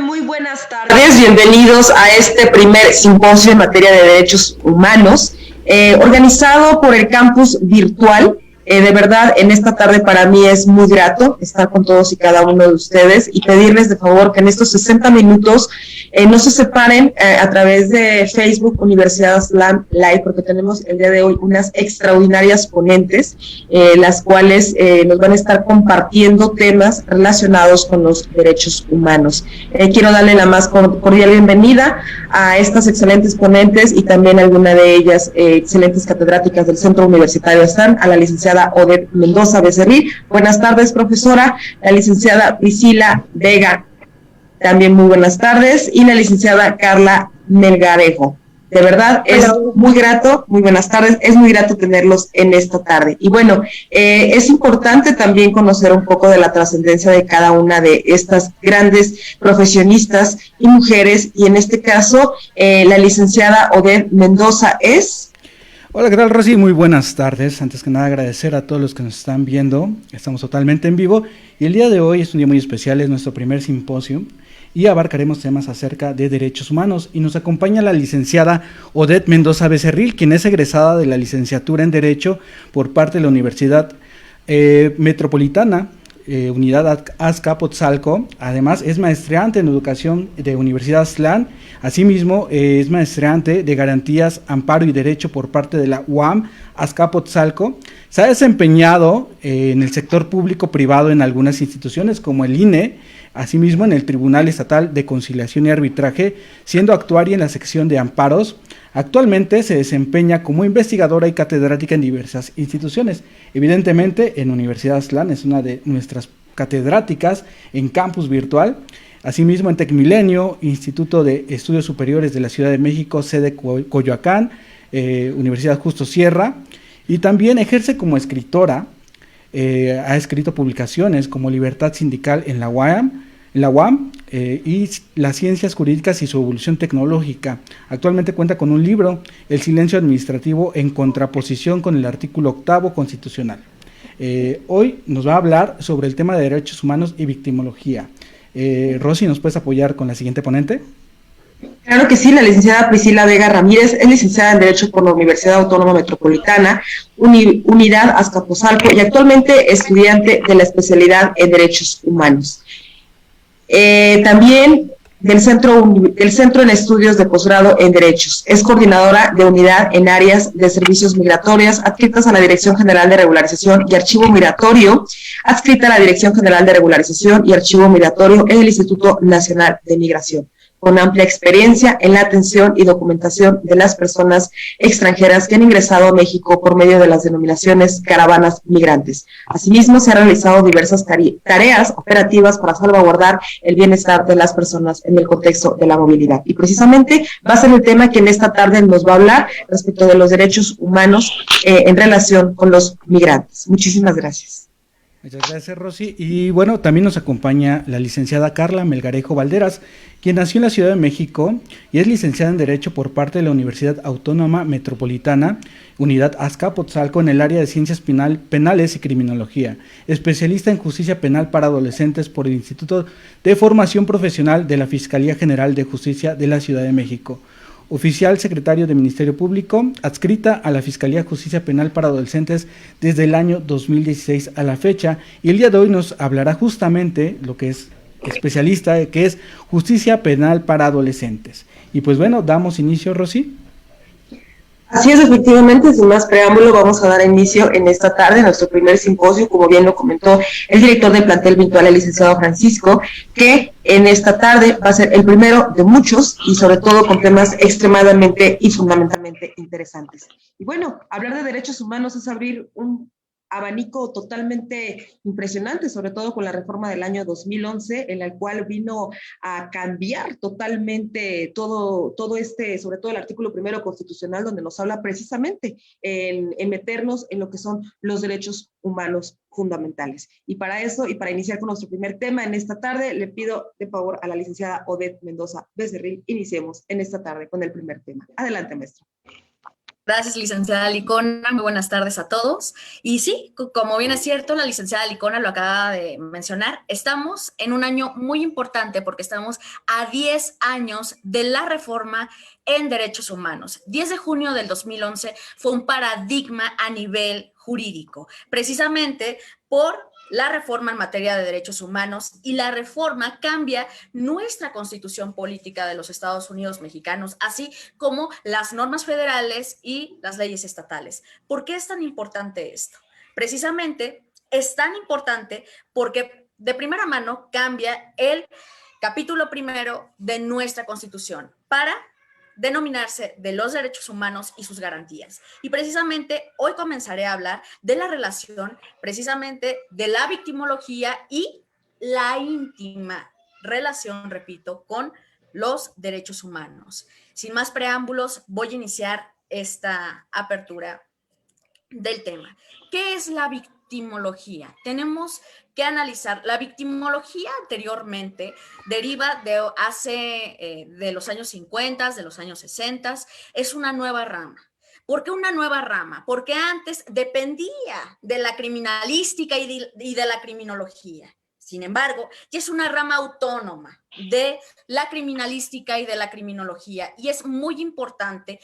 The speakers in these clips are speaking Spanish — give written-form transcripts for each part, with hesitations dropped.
Muy buenas tardes, bienvenidos a este primer simposio en materia de derechos humanos, organizado por el campus virtual. De verdad, en esta tarde para mí es muy grato estar con todos y cada uno de ustedes y pedirles de favor que en estos 60 minutos no se separen a través de Facebook Universidad Slam Live, porque tenemos el día de hoy unas extraordinarias ponentes, las cuales nos van a estar compartiendo temas relacionados con los derechos humanos. Quiero darle la más cordial bienvenida a estas excelentes ponentes y también a alguna de ellas excelentes catedráticas del Centro Universitario Slam, a la licenciada Odette Mendoza Becerril. Buenas tardes, profesora. La licenciada Priscila Vega, también muy buenas tardes, y la licenciada Carla Melgarejo. De verdad, es muy grato, muy buenas tardes, es muy grato tenerlos en esta tarde. Y bueno, es importante también conocer un poco de la trascendencia de cada una de estas grandes profesionistas y mujeres, y en este caso, la licenciada Odette Mendoza es... Hola, ¿qué tal, Rosy? Muy buenas tardes. Antes que nada, agradecer a todos los que nos están viendo. Estamos totalmente en vivo y el día de hoy es un día muy especial, es nuestro primer simposio y abarcaremos temas acerca de derechos humanos. Y nos acompaña la licenciada Odette Mendoza Becerril, quien es egresada de la licenciatura en Derecho por parte de la Universidad Metropolitana Unidad Azcapotzalco. Además, es maestrante en educación de Universidad Aztlán. Asimismo, es maestrante de garantías, amparo y derecho por parte de la UAM Azcapotzalco. Se ha desempeñado en el sector público-privado en algunas instituciones como el INE, asimismo en el Tribunal Estatal de Conciliación y Arbitraje, siendo actuaria en la sección de amparos. Actualmente se desempeña como investigadora y catedrática en diversas instituciones. Evidentemente, en Universidad Aztlán es una de nuestras catedráticas en campus virtual. Asimismo, en Tecmilenio, Instituto de Estudios Superiores de la Ciudad de México, sede Coyoacán, Universidad Justo Sierra, y también ejerce como escritora. Ha escrito publicaciones como Libertad Sindical en la UAM y las ciencias jurídicas y su evolución tecnológica. Actualmente cuenta con un libro, El silencio administrativo en contraposición con el artículo 8º constitucional. Hoy nos va a hablar sobre el tema de derechos humanos y victimología. Rosy, ¿nos puedes apoyar con la siguiente ponente? Claro que sí, la licenciada Priscila Vega Ramírez es licenciada en Derecho por la Universidad Autónoma Metropolitana, Unidad Azcapotzalco, y actualmente estudiante de la especialidad en Derechos Humanos. También del Centro en Estudios de Posgrado en Derechos. Es coordinadora de unidad en áreas de servicios migratorios, adscritas a la Dirección General de Regularización y Archivo Migratorio, adscrita a la Dirección General de Regularización y Archivo Migratorio en el Instituto Nacional de Migración, con amplia experiencia en la atención y documentación de las personas extranjeras que han ingresado a México por medio de las denominaciones caravanas migrantes. Asimismo, se han realizado diversas tareas operativas para salvaguardar el bienestar de las personas en el contexto de la movilidad. Y precisamente va a ser el tema que en esta tarde nos va a hablar respecto de los derechos humanos en relación con los migrantes. Muchísimas gracias. Muchas gracias, Rosy. Y bueno, también nos acompaña la licenciada Carla Melgarejo Valderas, quien nació en la Ciudad de México y es licenciada en Derecho por parte de la Universidad Autónoma Metropolitana, Unidad Azcapotzalco, en el área de Ciencias Penales y Criminología, especialista en Justicia Penal para Adolescentes por el Instituto de Formación Profesional de la Fiscalía General de Justicia de la Ciudad de México. Oficial secretario de Ministerio Público, adscrita a la Fiscalía de Justicia Penal para Adolescentes desde el año 2016 a la fecha, y el día de hoy nos hablará justamente lo que es especialista, que es Justicia Penal para Adolescentes. Y pues bueno, damos inicio, Rosy. Así es, efectivamente, sin más preámbulo, vamos a dar inicio en esta tarde a nuestro primer simposio, como bien lo comentó el director del plantel virtual, el licenciado Francisco, que en esta tarde va a ser el primero de muchos y sobre todo con temas extremadamente y fundamentalmente interesantes. Y bueno, hablar de derechos humanos es abrir un abanico totalmente impresionante, sobre todo con la reforma del año 2011, en la cual vino a cambiar totalmente todo sobre todo el artículo 1º constitucional, donde nos habla precisamente en meternos en lo que son los derechos humanos fundamentales. Y para eso, y para iniciar con nuestro primer tema en esta tarde, le pido de favor a la licenciada Odette Mendoza Becerril, iniciemos en esta tarde con el primer tema. Adelante, maestra. Gracias, licenciada Licona. Muy buenas tardes a todos. Y sí, como bien es cierto, la licenciada Licona lo acaba de mencionar, estamos en un año muy importante porque estamos a 10 años de la reforma en derechos humanos. 10 de junio del 2011 fue un paradigma a nivel jurídico, precisamente por la reforma en materia de derechos humanos, y la reforma cambia nuestra constitución política de los Estados Unidos mexicanos, así como las normas federales y las leyes estatales. ¿Por qué es tan importante esto? Precisamente es tan importante porque de primera mano cambia el capítulo 1 de nuestra constitución para denominarse de los derechos humanos y sus garantías. Y precisamente hoy comenzaré a hablar de la relación precisamente de la victimología y la íntima relación, repito, con los derechos humanos. Sin más preámbulos, voy a iniciar esta apertura del tema. ¿Qué es la victimología? Tenemos que analizar. La victimología anteriormente deriva de los años 50, de los años 60, es una nueva rama. ¿Por qué una nueva rama? Porque antes dependía de la criminalística y de la criminología. Sin embargo, ya es una rama autónoma de la criminalística y de la criminología, y es muy importante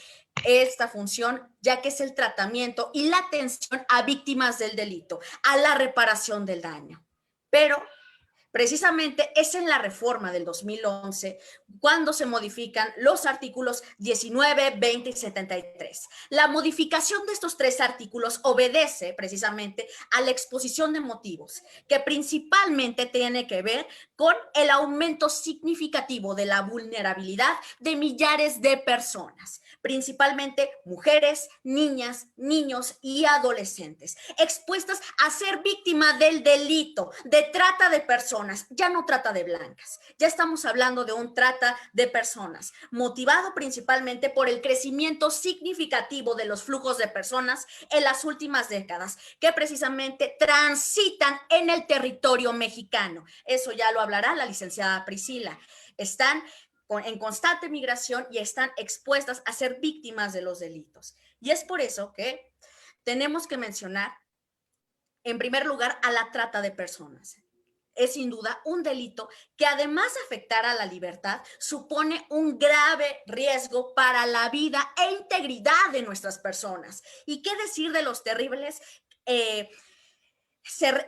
esta función, ya que es el tratamiento y la atención a víctimas del delito, a la reparación del daño. pero precisamente es en la reforma del 2011 cuando se modifican los artículos 19, 20 y 73. La modificación de estos 3 artículos obedece precisamente a la exposición de motivos, que principalmente tiene que ver con el aumento significativo de la vulnerabilidad de millares de personas, principalmente mujeres, niñas, niños y adolescentes, expuestas a ser víctimas del delito de trata de personas. Ya no trata de blancas, ya estamos hablando de un trata de personas, motivado principalmente por el crecimiento significativo de los flujos de personas en las últimas décadas, que precisamente transitan en el territorio mexicano. Eso ya lo hablará la licenciada Priscila. Están en constante migración y están expuestas a ser víctimas de los delitos. Y es por eso que tenemos que mencionar, en primer lugar, a la trata de personas. Es sin duda un delito que, además de afectar a la libertad, supone un grave riesgo para la vida e integridad de nuestras personas. ¿Y qué decir de los terribles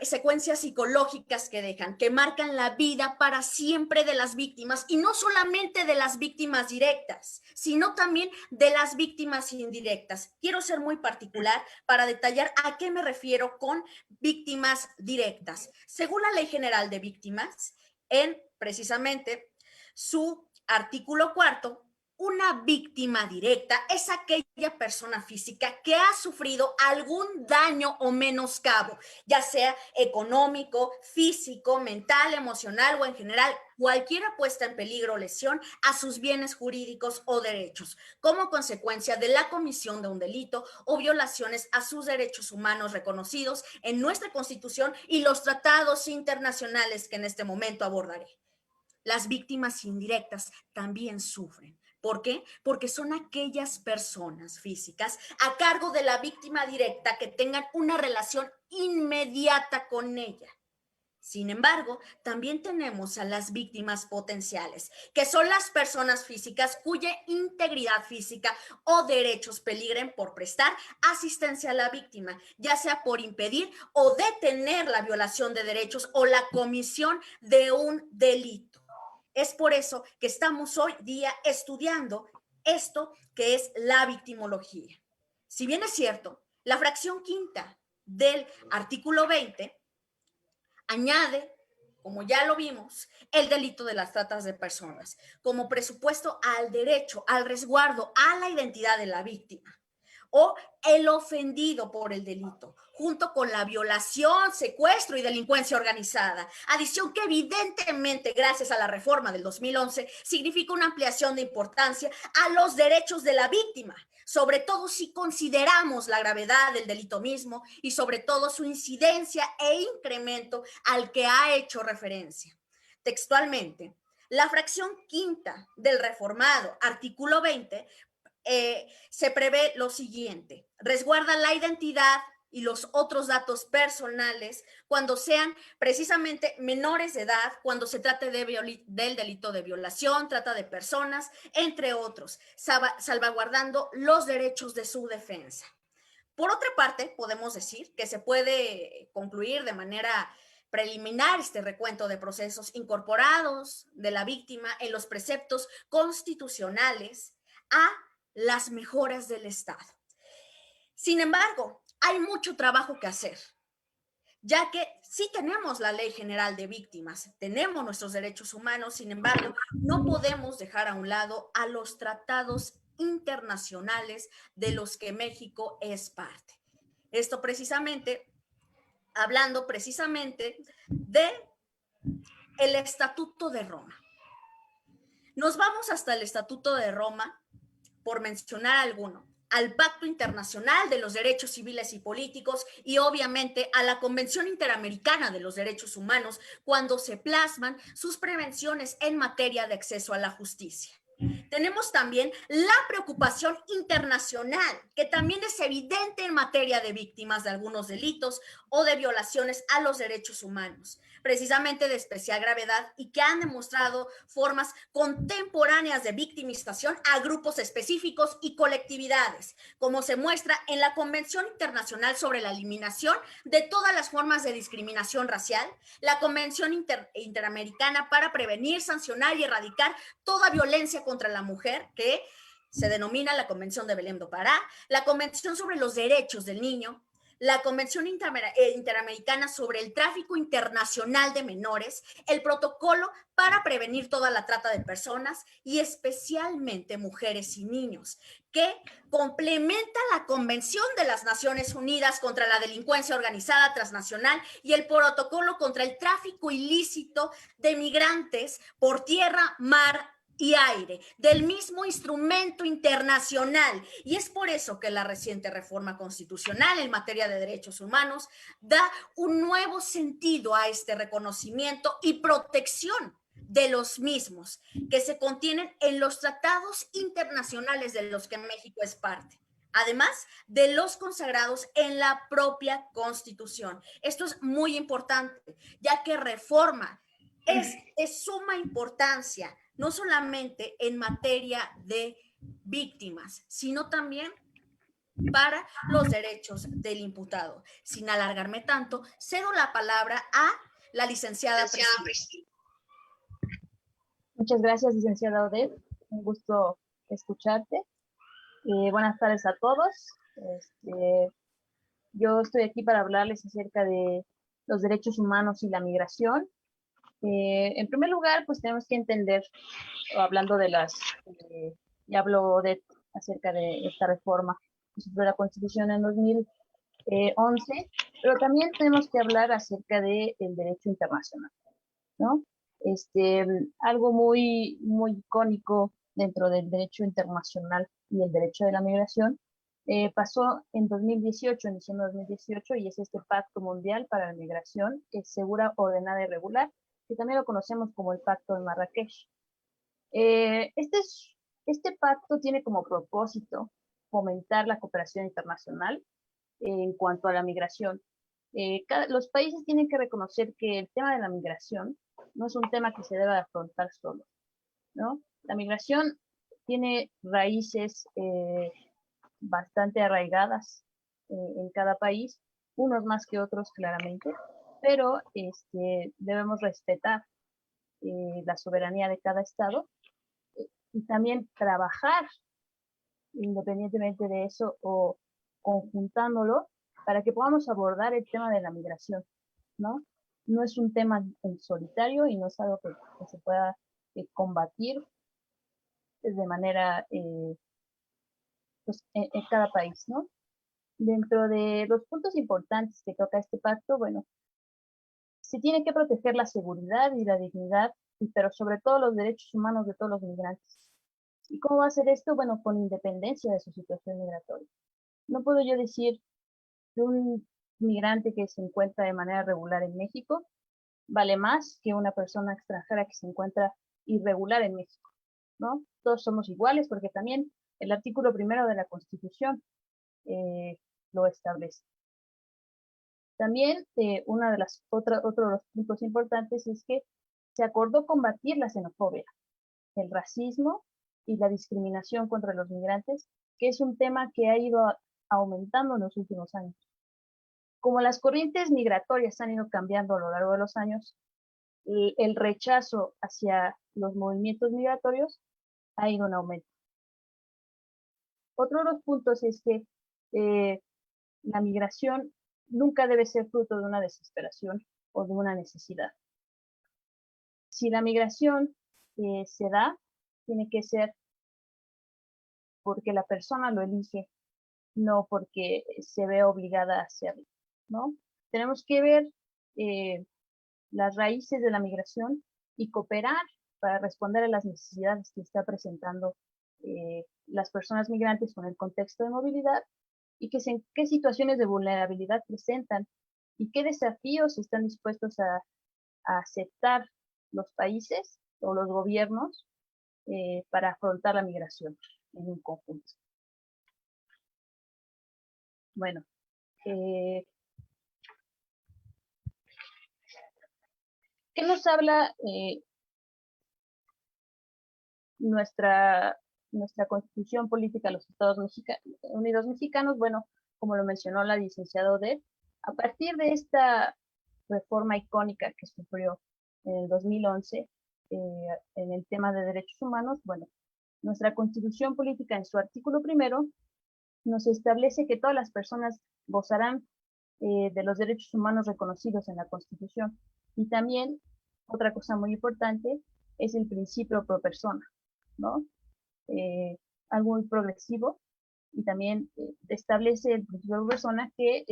secuencias psicológicas que dejan, que marcan la vida para siempre de las víctimas, y no solamente de las víctimas directas, sino también de las víctimas indirectas? Quiero ser muy particular para detallar a qué me refiero con víctimas directas. Según la Ley General de Víctimas, en precisamente su artículo 4, una víctima directa es aquella persona física que ha sufrido algún daño o menoscabo, ya sea económico, físico, mental, emocional o en general cualquiera puesta en peligro o lesión a sus bienes jurídicos o derechos, como consecuencia de la comisión de un delito o violaciones a sus derechos humanos reconocidos en nuestra Constitución y los tratados internacionales que en este momento abordaré. Las víctimas indirectas también sufren. ¿Por qué? Porque son aquellas personas físicas a cargo de la víctima directa que tengan una relación inmediata con ella. Sin embargo, también tenemos a las víctimas potenciales, que son las personas físicas cuya integridad física o derechos peligren por prestar asistencia a la víctima, ya sea por impedir o detener la violación de derechos o la comisión de un delito. Es por eso que estamos hoy día estudiando esto que es la victimología. Si bien es cierto, la fracción quinta del artículo 20 añade, como ya lo vimos, el delito de las tratas de personas como presupuesto al derecho, al resguardo, a la identidad de la víctima o el ofendido por el delito, junto con la violación, secuestro y delincuencia organizada. Adición que evidentemente, gracias a la reforma del 2011, significa una ampliación de importancia a los derechos de la víctima, sobre todo si consideramos la gravedad del delito mismo y sobre todo su incidencia e incremento al que ha hecho referencia. Textualmente, la fracción quinta del reformado artículo 20 se prevé lo siguiente: resguarda la identidad y los otros datos personales cuando sean precisamente menores de edad, cuando se trate del delito de violación, trata de personas, entre otros, salvaguardando los derechos de su defensa. Por otra parte, podemos decir que se puede concluir de manera preliminar este recuento de procesos incorporados de la víctima en los preceptos constitucionales a las mejoras del Estado. Sin embargo, hay mucho trabajo que hacer, ya que sí tenemos la Ley General de Víctimas, tenemos nuestros derechos humanos. Sin embargo, no podemos dejar a un lado a los tratados internacionales de los que México es parte. Esto precisamente, hablando precisamente de el Estatuto de Roma. Nos vamos hasta el Estatuto de Roma, por mencionar alguno, al Pacto Internacional de los Derechos Civiles y Políticos y obviamente a la Convención Interamericana de los Derechos Humanos cuando se plasman sus prevenciones en materia de acceso a la justicia. Tenemos también la preocupación internacional, que también es evidente en materia de víctimas de algunos delitos o de violaciones a los derechos humanos. precisamente de especial gravedad y que han demostrado formas contemporáneas de victimización a grupos específicos y colectividades, como se muestra en la Convención Internacional sobre la Eliminación de todas las formas de discriminación racial, la Convención Interamericana para prevenir, sancionar y erradicar toda violencia contra la mujer, que se denomina la Convención de Belém do Pará, la Convención sobre los Derechos del Niño, la Convención Interamericana sobre el Tráfico Internacional de Menores, el Protocolo para prevenir toda la trata de personas y especialmente mujeres y niños, que complementa la Convención de las Naciones Unidas contra la Delincuencia Organizada Transnacional y el Protocolo contra el Tráfico Ilícito de Migrantes por tierra, mar y aire, del mismo instrumento internacional. Y es por eso que la reciente reforma constitucional en materia de derechos humanos da un nuevo sentido a este reconocimiento y protección de los mismos, que se contienen en los tratados internacionales de los que México es parte, además de los consagrados en la propia Constitución. Esto es muy importante, ya que reforma es de suma importancia, no solamente en materia de víctimas, sino también para los derechos del imputado. Sin alargarme tanto, cedo la palabra a la licenciada Priscila. Muchas gracias, licenciada Odette. Un gusto escucharte. Buenas tardes a todos. Yo estoy aquí para hablarles acerca de los derechos humanos y la migración. En primer lugar, pues tenemos que entender, hablando de ya habló Odette acerca de esta reforma de la Constitución en 2011, pero también tenemos que hablar acerca del derecho internacional, ¿no? Algo muy, muy icónico dentro del derecho internacional y el derecho de la migración pasó en 2018, en diciembre de 2018, y es este Pacto Mundial para la Migración, que es segura, ordenada y regular, que también lo conocemos como el Pacto de Marrakech. Este pacto tiene como propósito fomentar la cooperación internacional en cuanto a la migración. Los países tienen que reconocer que el tema de la migración no es un tema que se deba afrontar solo, ¿no? La migración tiene raíces bastante arraigadas en cada país, unos más que otros claramente, pero debemos respetar la soberanía de cada estado y también trabajar independientemente de eso o conjuntándolo para que podamos abordar el tema de la migración, ¿no? No es un tema en solitario y no es algo que se pueda combatir de manera pues, en cada país, ¿no? Dentro de los puntos importantes que toca este pacto, bueno, se tiene que proteger la seguridad y la dignidad, pero sobre todo los derechos humanos de todos los migrantes. ¿Y cómo va a ser esto? Bueno, con independencia de su situación migratoria. No puedo yo decir que un migrante que se encuentra de manera regular en México vale más que una persona extranjera que se encuentra irregular en México, ¿no? Todos somos iguales porque también el artículo 1 de la Constitución lo establece. También otro de los puntos importantes es que se acordó combatir la xenofobia, el racismo y la discriminación contra los migrantes, que es un tema que ha ido aumentando en los últimos años. Como las corrientes migratorias han ido cambiando a lo largo de los años, el rechazo hacia los movimientos migratorios ha ido en aumento. Otro de los puntos es que la migración nunca debe ser fruto de una desesperación o de una necesidad. Si la migración se da, tiene que ser porque la persona lo elige, no porque se ve obligada a hacerlo, ¿no? Tenemos que ver las raíces de la migración y cooperar para responder a las necesidades que está presentando las personas migrantes con el contexto de movilidad y qué situaciones de vulnerabilidad presentan y qué desafíos están dispuestos a aceptar los países o los gobiernos para afrontar la migración en un conjunto. Bueno, ¿Qué nos habla nuestra Constitución Política de los Estados Unidos Mexicanos? Bueno, como lo mencionó la licenciada Odette, a partir de esta reforma icónica que sufrió en el 2011 en el tema de derechos humanos, bueno, nuestra Constitución Política en su artículo primero nos establece que todas las personas gozarán de los derechos humanos reconocidos en la Constitución. Y también, otra cosa muy importante, es el principio pro persona, ¿no? Algo muy progresivo, y también establece el principio pro persona que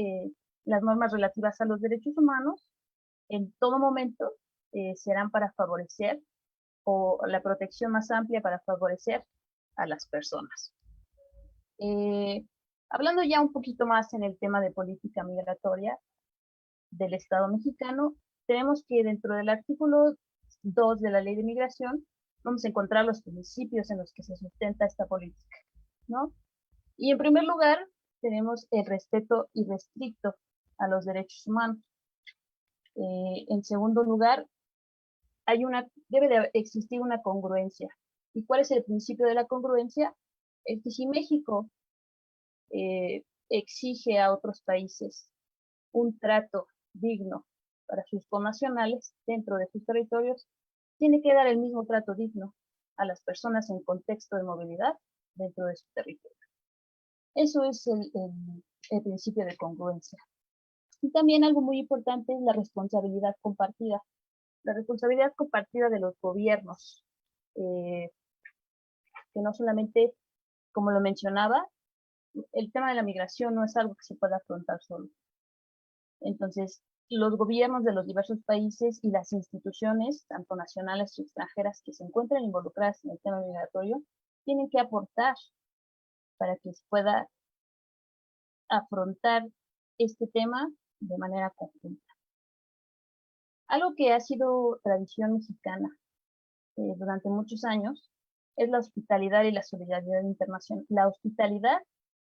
las normas relativas a los derechos humanos en todo momento serán para favorecer, o la protección más amplia para favorecer a las personas. Hablando ya un poquito más en el tema de política migratoria del Estado mexicano, tenemos que dentro del artículo 2 de la Ley de Migración vamos a encontrar los principios en los que se sustenta esta política, ¿no? Y en primer lugar, tenemos el respeto irrestricto a los derechos humanos. En segundo lugar, debe de existir una congruencia. ¿Y cuál es el principio de la congruencia? Es que si México exige a otros países un trato digno para sus connacionales dentro de sus territorios, tiene que dar el mismo trato digno a las personas en contexto de movilidad dentro de su territorio. Eso es el principio de congruencia. Y también algo muy importante es la responsabilidad compartida. La responsabilidad compartida de los gobiernos, que no solamente, como lo mencionaba, el tema de la migración no es algo que se pueda afrontar solo. Entonces, los gobiernos de los diversos países y las instituciones, tanto nacionales y extranjeras, que se encuentran involucradas en el tema migratorio, tienen que aportar para que se pueda afrontar este tema de manera conjunta. Algo que ha sido tradición mexicana durante muchos años es la hospitalidad y la solidaridad internacional. La hospitalidad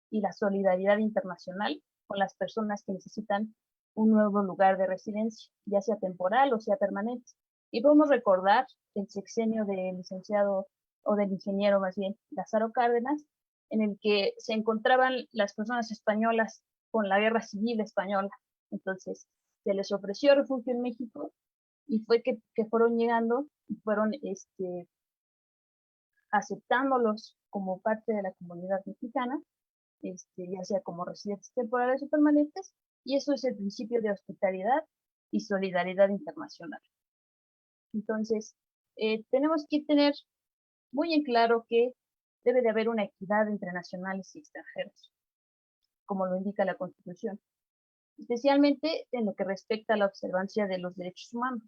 y la solidaridad internacional con las personas que necesitan un nuevo lugar de residencia, ya sea temporal o sea permanente. Y podemos recordar el sexenio del licenciado, o del ingeniero más bien, Lázaro Cárdenas, en el que se encontraban las personas españolas con la guerra civil española. Entonces, se les ofreció refugio en México y fue que fueron llegando y fueron aceptándolos como parte de la comunidad mexicana, ya sea como residentes temporales o permanentes, y eso es el principio de hospitalidad y solidaridad internacional. Entonces, tenemos que tener muy en claro que debe de haber una equidad entre nacionales y extranjeros, como lo indica la Constitución, especialmente en lo que respecta a la observancia de los derechos humanos.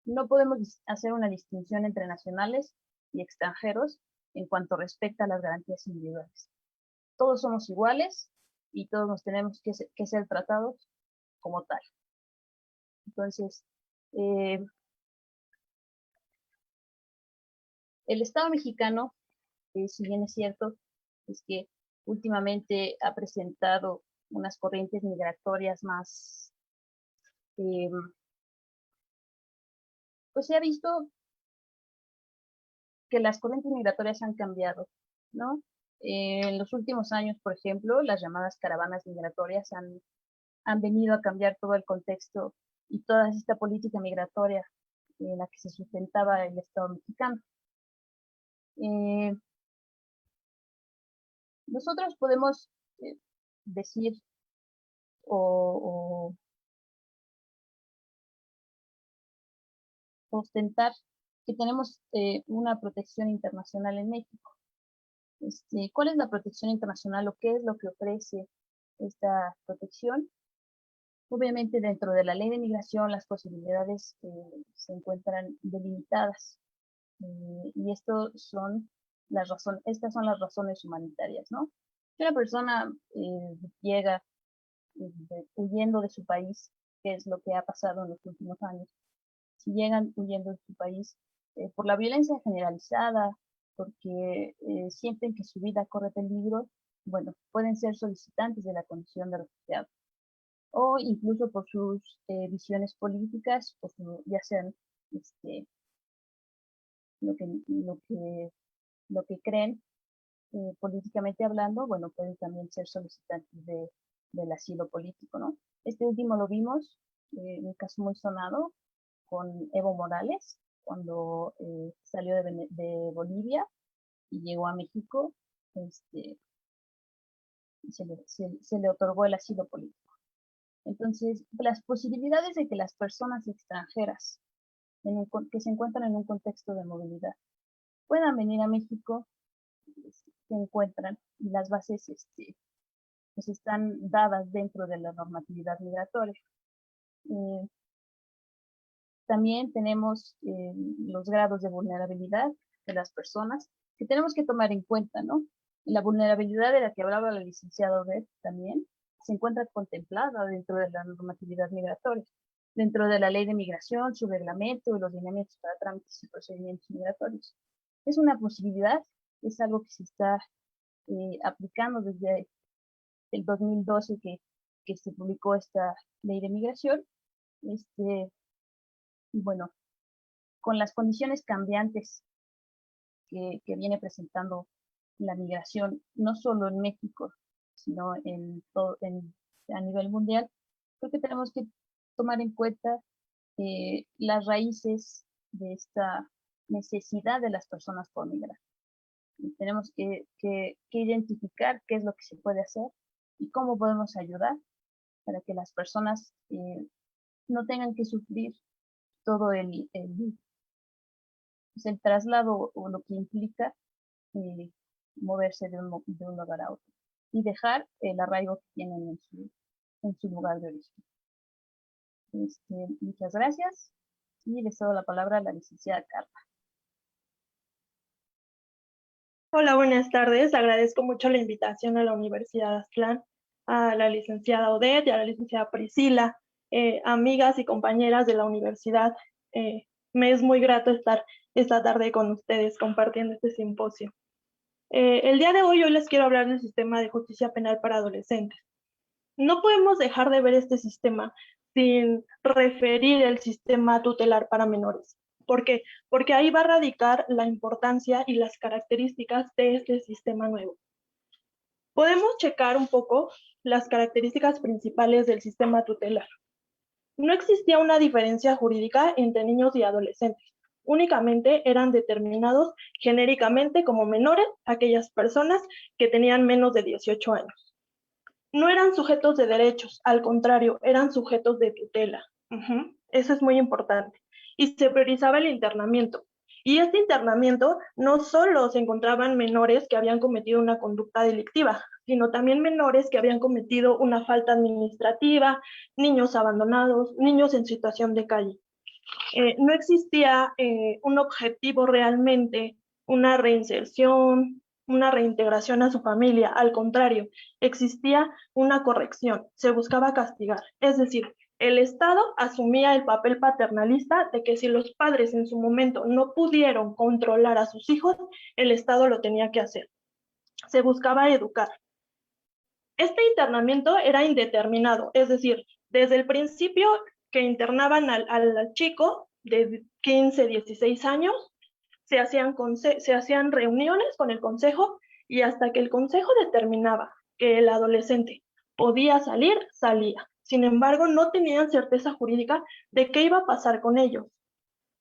No podemos hacer una distinción entre nacionales y extranjeros en cuanto respecta a las garantías individuales. Todos somos iguales y todos nos tenemos que ser tratados como tal. Entonces, el Estado mexicano, si bien es cierto, es que últimamente ha presentado unas corrientes migratorias más, pues se ha visto que las corrientes migratorias han cambiado, ¿no? En los últimos años, por ejemplo, las llamadas caravanas migratorias han venido a cambiar todo el contexto y toda esta política migratoria en la que se sustentaba el Estado mexicano. Nosotros podemos decir o ostentar que tenemos una protección internacional en México. ¿Cuál es la protección internacional o qué es lo que ofrece esta protección? Obviamente dentro de la ley de migración las posibilidades se encuentran delimitadas y estas son las razones humanitarias, ¿no? Si una persona llega huyendo de su país, que es lo que ha pasado en los últimos años, si llegan huyendo de su país por la violencia generalizada, porque sienten que su vida corre peligro, bueno, pueden ser solicitantes de la condición de refugiado, o incluso por sus visiones políticas, ya sean este, lo que creen políticamente hablando, bueno, pueden también ser solicitantes del asilo político, ¿no? Este último lo vimos, un caso muy sonado con Evo Morales, cuando salió de Bolivia y llegó a México, se le otorgó el asilo político. Entonces, las posibilidades de que las personas extranjeras que se encuentran en un contexto de movilidad puedan venir a México se encuentran y las bases pues están dadas dentro de la normatividad migratoria. También tenemos los grados de vulnerabilidad de las personas que tenemos que tomar en cuenta, ¿no? La vulnerabilidad de la que hablaba la licenciada Odette también se encuentra contemplada dentro de la normatividad migratoria, dentro de la ley de migración, su reglamento y los lineamientos para trámites y procedimientos migratorios. Es una posibilidad, es algo que se está aplicando desde el 2012 que se publicó esta ley de migración. Y bueno, con las condiciones cambiantes que viene presentando la migración, no solo en México, sino a nivel mundial, creo que tenemos que tomar en cuenta las raíces de esta necesidad de las personas por migrar. Y tenemos que identificar qué es lo que se puede hacer y cómo podemos ayudar para que las personas no tengan que sufrir todo pues el traslado o lo que implica moverse de un lugar a otro y dejar el arraigo que tienen en su lugar de origen. Muchas gracias y les doy la palabra a la licenciada Carla. Hola, buenas tardes. Agradezco mucho la invitación a la Universidad Aztlán, a la licenciada Odette y a la licenciada Priscila, amigas y compañeras de la universidad. Me es muy grato estar esta tarde con ustedes compartiendo este simposio. El día de hoy les quiero hablar del sistema de justicia penal para adolescentes. No podemos dejar de ver este sistema sin referir el sistema tutelar para menores. ¿Por qué? Porque ahí va a radicar la importancia y las características de este sistema nuevo. Podemos checar un poco las características principales del sistema tutelar. No existía una diferencia jurídica entre niños y adolescentes. Únicamente eran determinados genéricamente como menores aquellas personas que tenían menos de 18 años. No eran sujetos de derechos, al contrario, eran sujetos de tutela. Eso es muy importante. Y se priorizaba el internamiento. Y este internamiento no solo se encontraban menores que habían cometido una conducta delictiva, sino también menores que habían cometido una falta administrativa, niños abandonados, niños en situación de calle. No existía un objetivo realmente, una reinserción, una reintegración a su familia. Al contrario, existía una corrección, se buscaba castigar. Es decir, el Estado asumía el papel paternalista de que si los padres en su momento no pudieron controlar a sus hijos, el Estado lo tenía que hacer. Se buscaba educar. Este internamiento era indeterminado, es decir, desde el principio que internaban al chico de 15, 16 años, se hacían reuniones con el consejo y hasta que el consejo determinaba que el adolescente podía salir, salía. Sin embargo, no tenían certeza jurídica de qué iba a pasar con ellos.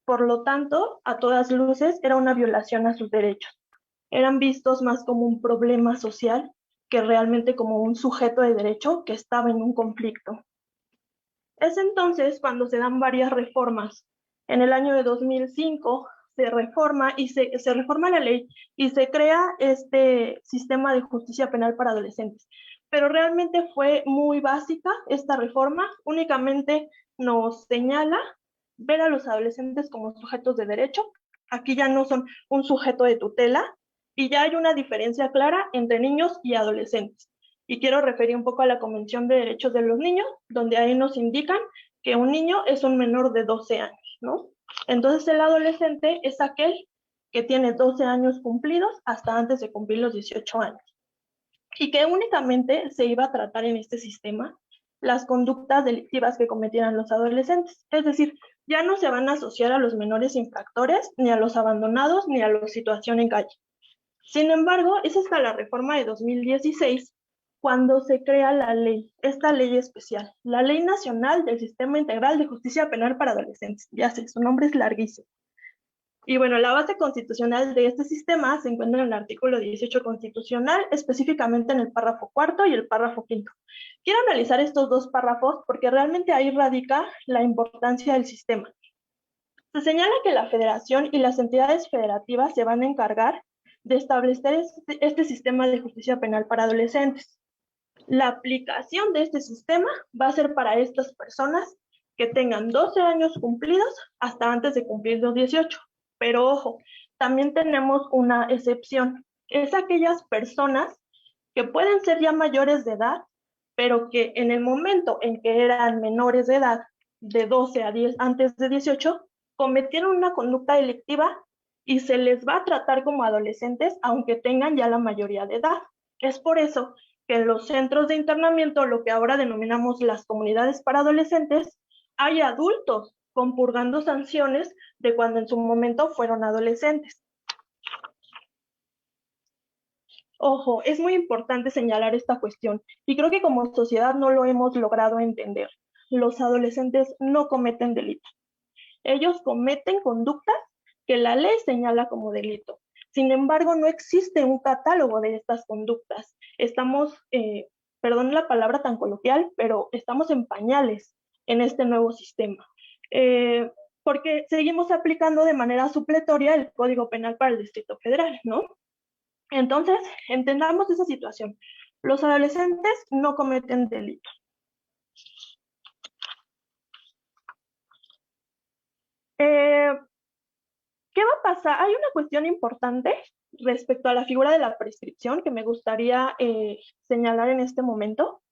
Por lo tanto, a todas luces era una violación a sus derechos. Eran vistos más como un problema social que realmente como un sujeto de derecho que estaba en un conflicto. Es entonces cuando se dan varias reformas. En el año de 2005 se reforma la ley y se crea este sistema de justicia penal para adolescentes. Pero realmente fue muy básica esta reforma, únicamente nos señala ver a los adolescentes como sujetos de derecho. Aquí ya no son un sujeto de tutela y ya hay una diferencia clara entre niños y adolescentes. Y quiero referir un poco a la Convención de Derechos de los Niños, donde ahí nos indican que un niño es un menor de 12 años, ¿no? Entonces el adolescente es aquel que tiene 12 años cumplidos hasta antes de cumplir los 18 años. Y que únicamente se iba a tratar en este sistema las conductas delictivas que cometieran los adolescentes. Es decir, Ya no se van a asociar a los menores infractores, ni a los abandonados, ni a la situación en calle. Sin embargo, es hasta la reforma de 2016 cuando se crea esta ley especial, la Ley Nacional del Sistema Integral de Justicia Penal para Adolescentes. Ya sé, su nombre es larguísimo. Y bueno, la base constitucional de este sistema se encuentra en el artículo 18 constitucional, específicamente en el párrafo cuarto y el párrafo quinto. Quiero analizar estos dos párrafos porque realmente ahí radica la importancia del sistema. Se señala que la federación y las entidades federativas se van a encargar de establecer este sistema de justicia penal para adolescentes. La aplicación de este sistema va a ser para estas personas que tengan 12 años cumplidos hasta antes de cumplir los 18. Pero ojo, también tenemos una excepción. Es aquellas personas que pueden ser ya mayores de edad, pero que en el momento en que eran menores de edad, de 12 a 10, antes de 18, cometieron una conducta delictiva y se les va a tratar como adolescentes aunque tengan ya la mayoría de edad. Es por eso que en los centros de internamiento, lo que ahora denominamos las comunidades para adolescentes, hay adultos compurgando sanciones de cuando en su momento fueron adolescentes. Ojo, es muy importante señalar esta cuestión y creo que como sociedad no lo hemos logrado entender. Los adolescentes no cometen delitos. Ellos cometen conductas que la ley señala como delito. Sin embargo, no existe un catálogo de estas conductas. Estamos, perdón la palabra tan coloquial, pero estamos en pañales en este nuevo sistema. Porque seguimos aplicando de manera supletoria el Código Penal para el Distrito Federal, ¿no? Entonces, entendamos esa situación. Los adolescentes no cometen delitos. ¿Qué va a pasar? Hay una cuestión importante respecto a la figura de la prescripción que me gustaría señalar en este momento.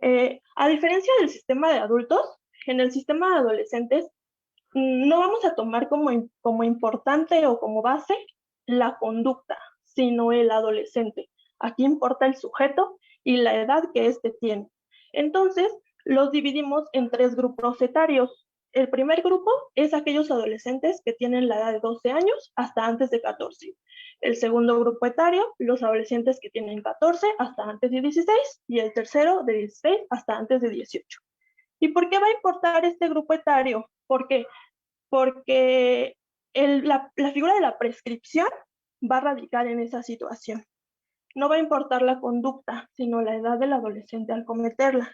A diferencia del sistema de adultos, en el sistema de adolescentes no vamos a tomar como importante o como base la conducta, sino el adolescente. Aquí importa el sujeto y la edad que éste tiene. Entonces, los dividimos en 3 grupos etarios. El primer grupo es aquellos adolescentes que tienen la edad de 12 años hasta antes de 14. El segundo grupo etario, los adolescentes que tienen 14 hasta antes de 16. Y el tercero, de 16 hasta antes de 18. ¿Y por qué va a importar este grupo etario? ¿Por qué? Porque la figura de la prescripción va a radicar en esa situación. No va a importar la conducta, sino la edad del adolescente al cometerla,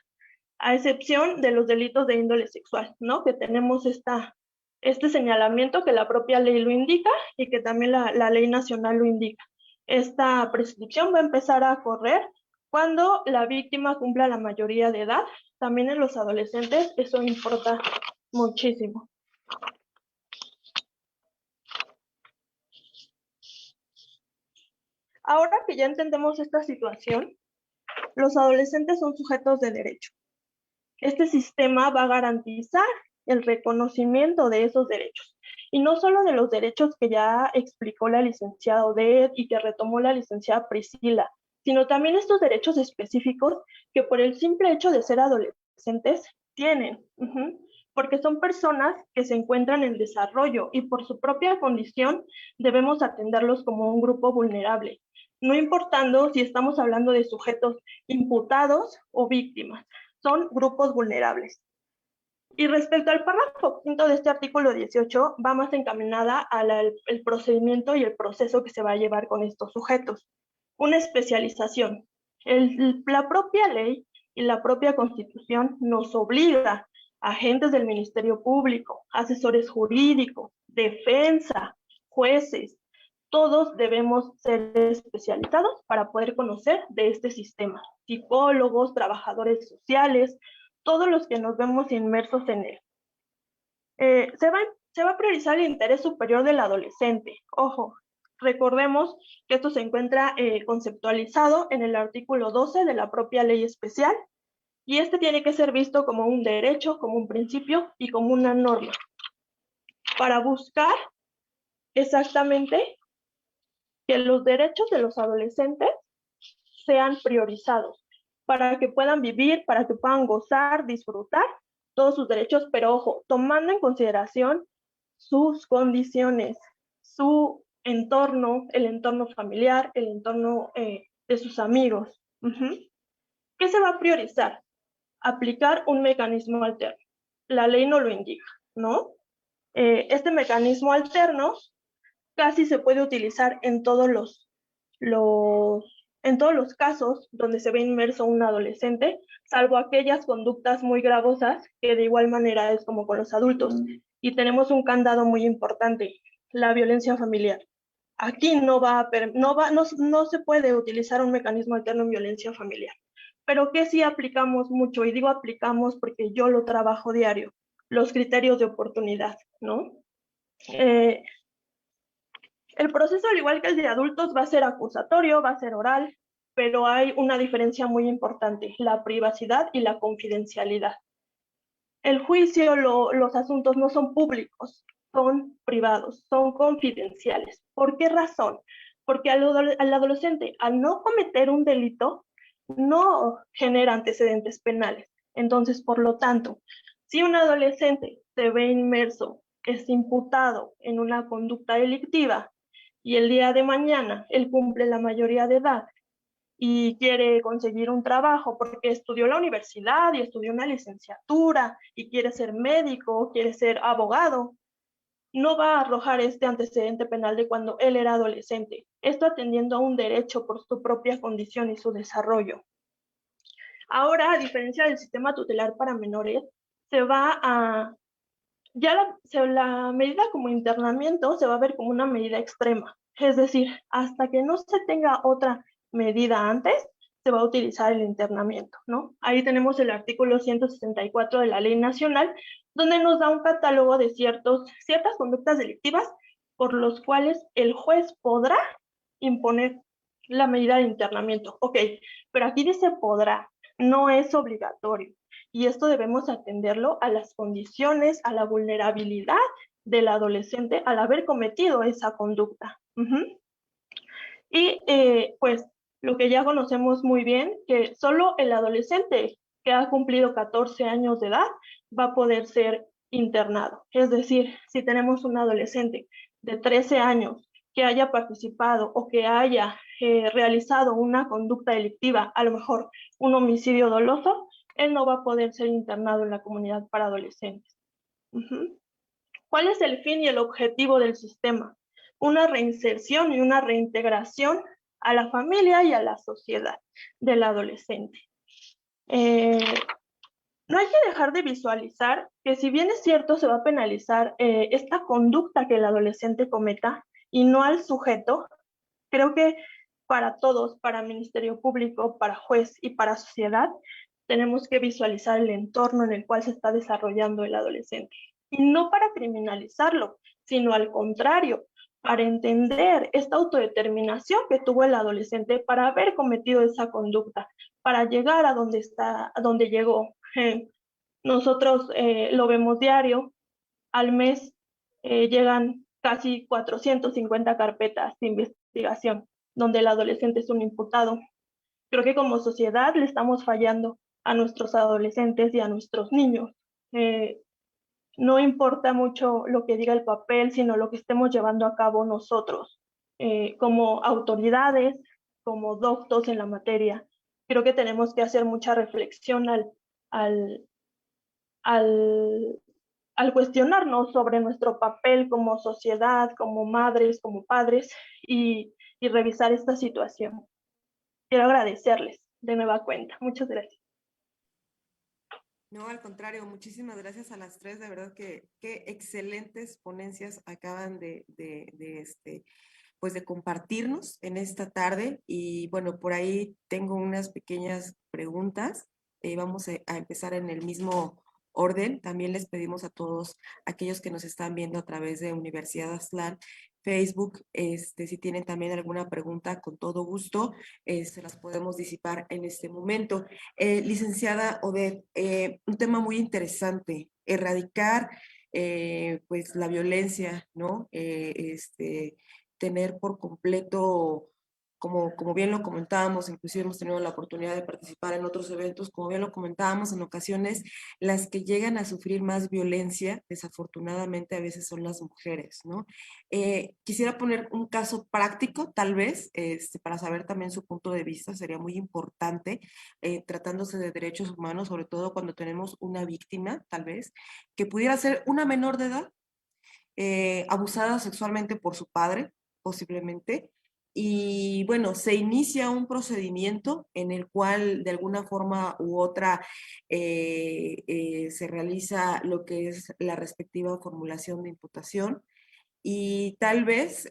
a excepción de los delitos de índole sexual, ¿no? Que tenemos este señalamiento que la propia ley lo indica y que también la ley nacional lo indica. Esta prescripción va a empezar a correr cuando la víctima cumpla la mayoría de edad. También en los adolescentes eso importa muchísimo. Ahora que ya entendemos esta situación, los adolescentes son sujetos de derecho. Este sistema va a garantizar el reconocimiento de esos derechos. Y no solo de los derechos que ya explicó la licenciada Odette y que retomó la licenciada Priscila, sino también estos derechos específicos que por el simple hecho de ser adolescentes tienen. Porque son personas que se encuentran en desarrollo y por su propia condición debemos atenderlos como un grupo vulnerable, no importando si estamos hablando de sujetos imputados o víctimas, son grupos vulnerables. Y respecto al párrafo quinto de este artículo 18, va más encaminada al procedimiento y el proceso que se va a llevar con estos sujetos. Una especialización. La propia ley y la propia Constitución nos obliga a agentes del Ministerio Público, asesores jurídicos, defensa, jueces, todos debemos ser especializados para poder conocer de este sistema. Psicólogos, trabajadores sociales, todos los que nos vemos inmersos en él. Se va a priorizar el interés superior del adolescente. Ojo, recordemos que esto se encuentra conceptualizado en el artículo 12 de la propia ley especial y este tiene que ser visto como un derecho, como un principio y como una norma para buscar exactamente que los derechos de los adolescentes sean priorizados para que puedan vivir, para que puedan gozar, disfrutar todos sus derechos, pero ojo, tomando en consideración sus condiciones, su entorno, el entorno familiar, el entorno de sus amigos. ¿Qué se va a priorizar? Aplicar un mecanismo alterno. La ley no lo indica, ¿no? Este mecanismo alterno casi se puede utilizar en todos en todos los casos donde se ve inmerso un adolescente, salvo aquellas conductas muy gravosas, que de igual manera es como con los adultos. Y tenemos un candado muy importante, la violencia familiar. Aquí no se puede utilizar un mecanismo alterno en violencia familiar. Pero que sí aplicamos mucho, y digo aplicamos porque yo lo trabajo diario, los criterios de oportunidad, ¿no? El proceso, al igual que el de adultos, va a ser acusatorio, va a ser oral, pero hay una diferencia muy importante, la privacidad y la confidencialidad. El juicio, los asuntos no son públicos, son privados, son confidenciales. ¿Por qué razón? Porque al adolescente, al no cometer un delito, no genera antecedentes penales. Entonces, por lo tanto, si un adolescente se ve inmerso, es imputado en una conducta delictiva y el día de mañana él cumple la mayoría de edad y quiere conseguir un trabajo porque estudió la universidad y estudió una licenciatura y quiere ser médico, quiere ser abogado, no va a arrojar este antecedente penal de cuando él era adolescente. Esto atendiendo a un derecho por su propia condición y su desarrollo. Ahora, a diferencia del sistema tutelar para menores, se va a... Ya la medida como internamiento se va a ver como una medida extrema. Es decir, hasta que no se tenga otra medida antes, se va a utilizar el internamiento, ¿no? Ahí tenemos el artículo 164 de la Ley Nacional, donde nos da un catálogo de ciertas conductas delictivas por los cuales el juez podrá imponer la medida de internamiento. Ok, pero aquí dice podrá, no es obligatorio. Y esto debemos atenderlo a las condiciones, a la vulnerabilidad del adolescente al haber cometido esa conducta. Y pues lo que ya conocemos muy bien, que solo el adolescente que ha cumplido 14 años de edad va a poder ser internado. Es decir, si tenemos un adolescente de 13 años que haya participado o que haya realizado una conducta delictiva, a lo mejor un homicidio doloso, él no va a poder ser internado en la comunidad para adolescentes. ¿Cuál es el fin y el objetivo del sistema? Una reinserción y una reintegración a la familia y a la sociedad del adolescente. No hay que dejar de visualizar que, si bien es cierto, se va a penalizar esta conducta que el adolescente cometa y no al sujeto, creo que para todos, para Ministerio Público, para juez y para sociedad, tenemos que visualizar el entorno en el cual se está desarrollando el adolescente. Y no para criminalizarlo, sino al contrario, para entender esta autodeterminación que tuvo el adolescente para haber cometido esa conducta, para llegar a donde llegó. Nosotros lo vemos diario, al mes llegan casi 450 carpetas de investigación, donde el adolescente es un imputado. Creo que como sociedad le estamos fallando a nuestros adolescentes y a nuestros niños. No importa mucho lo que diga el papel, sino lo que estemos llevando a cabo nosotros, como autoridades, como doctos en la materia. Creo que tenemos que hacer mucha reflexión al, al, al cuestionarnos sobre nuestro papel como sociedad, como madres, como padres, y revisar esta situación. Quiero agradecerles de nueva cuenta. Muchas gracias. No, al contrario, muchísimas gracias a las tres, de verdad que qué excelentes ponencias acaban pues de compartirnos en esta tarde. Y bueno, por ahí tengo unas pequeñas preguntas. Vamos a empezar en el mismo orden. También les pedimos a todos aquellos que nos están viendo a través de Universidad Aztlán, Facebook, si tienen también alguna pregunta, con todo gusto, se las podemos disipar en este momento. Licenciada Odette, un tema muy interesante, erradicar pues la violencia, ¿no? Tener por completo como bien lo comentábamos, inclusive hemos tenido la oportunidad de participar en otros eventos, como bien lo comentábamos, en ocasiones las que llegan a sufrir más violencia, desafortunadamente a veces son las mujeres, ¿no? Quisiera poner un caso práctico, tal vez, para saber también su punto de vista, sería muy importante, tratándose de derechos humanos, sobre todo cuando tenemos una víctima, tal vez, que pudiera ser una menor de edad, abusada sexualmente por su padre, posiblemente, y bueno, se inicia un procedimiento en el cual de alguna forma u otra se realiza lo que es la respectiva formulación de imputación y tal vez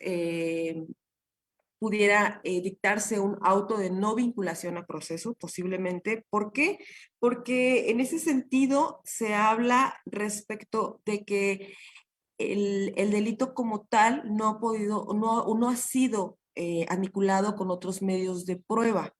pudiera dictarse un auto de no vinculación a proceso, posiblemente. ¿Por qué? Porque en ese sentido se habla respecto de que el delito como tal no ha podido, no ha sido aniquilado con otros medios de prueba.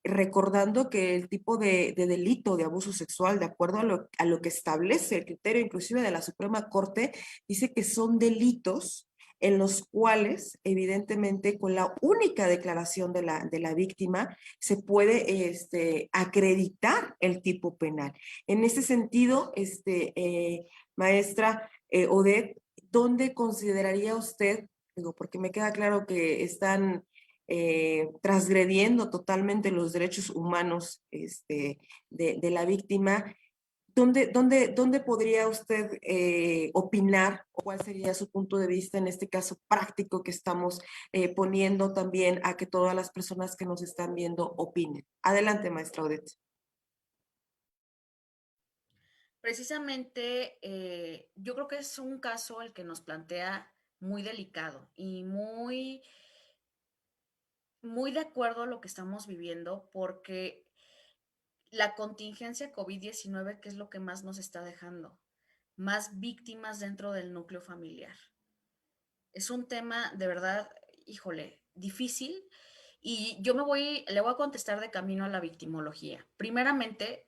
Recordando que el tipo de delito de abuso sexual, de acuerdo a lo que establece el criterio inclusive de la Suprema Corte, dice que son delitos en los cuales, evidentemente, con la única declaración de la víctima, se puede acreditar el tipo penal. En ese sentido, maestra Odette, ¿dónde consideraría usted, digo, porque me queda claro que están transgrediendo totalmente los derechos humanos de la víctima? ¿Dónde podría usted opinar o cuál sería su punto de vista en este caso práctico que estamos poniendo también a que todas las personas que nos están viendo opinen? Adelante, maestra Odette. Precisamente, yo creo que es un caso el que nos plantea muy delicado y muy de acuerdo a lo que estamos viviendo, porque la contingencia COVID-19, ¿qué es lo que más nos está dejando? Más víctimas dentro del núcleo familiar. Es un tema de verdad, híjole, difícil, y le voy a contestar de camino a la victimología. Primeramente,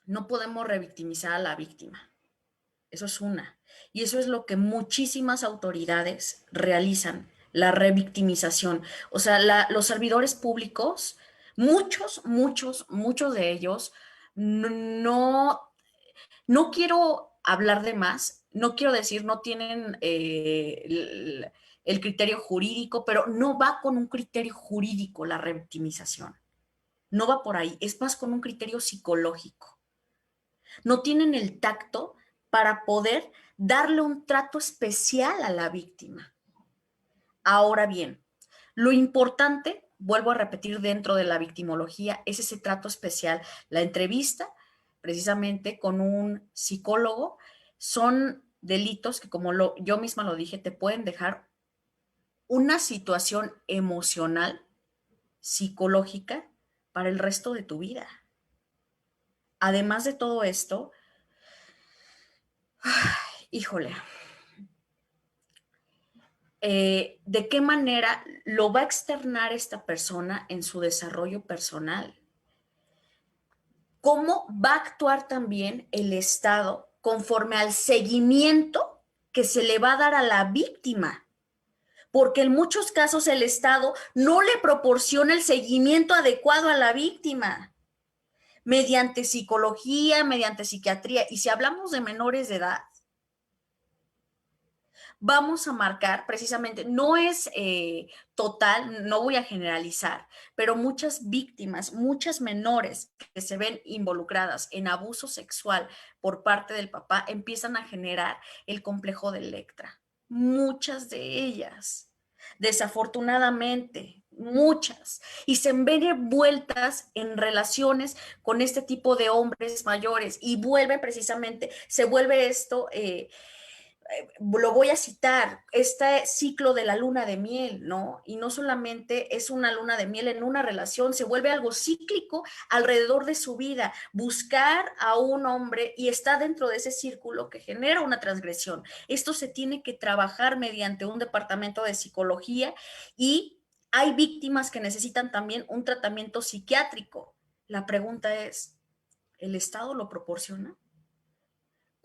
no podemos revictimizar a la víctima. Eso es una. Y eso es lo que muchísimas autoridades realizan, la revictimización. O sea, los servidores públicos, muchos de ellos, no, no quiero hablar de más, no quiero decir no tienen el criterio jurídico, pero no va con un criterio jurídico la revictimización. No va por ahí, es más con un criterio psicológico. No tienen el tacto para poder darle un trato especial a la víctima. Ahora bien, lo importante, vuelvo a repetir, dentro de la victimología es ese trato especial. La entrevista, precisamente con un psicólogo, son delitos que, como yo misma lo dije, te pueden dejar una situación emocional, psicológica, para el resto de tu vida. Además de todo esto, híjole, ¿de qué manera lo va a externar esta persona en su desarrollo personal? ¿Cómo va a actuar también el Estado conforme al seguimiento que se le va a dar a la víctima? Porque en muchos casos el Estado no le proporciona el seguimiento adecuado a la víctima mediante psicología, mediante psiquiatría. Y si hablamos de menores de edad, vamos a marcar precisamente, no es total, no voy a generalizar, pero muchas víctimas, muchas menores que se ven involucradas en abuso sexual por parte del papá empiezan a generar el complejo de Electra. Muchas de ellas, desafortunadamente, muchas, y se ven envueltas en relaciones con este tipo de hombres mayores y vuelven precisamente, se vuelve esto lo voy a citar, este ciclo de la luna de miel, ¿no? Y no solamente es una luna de miel en una relación, se vuelve algo cíclico alrededor de su vida, buscar a un hombre y está dentro de ese círculo que genera una transgresión. Esto se tiene que trabajar mediante un departamento de psicología y hay víctimas que necesitan también un tratamiento psiquiátrico. La pregunta es, ¿el Estado lo proporciona?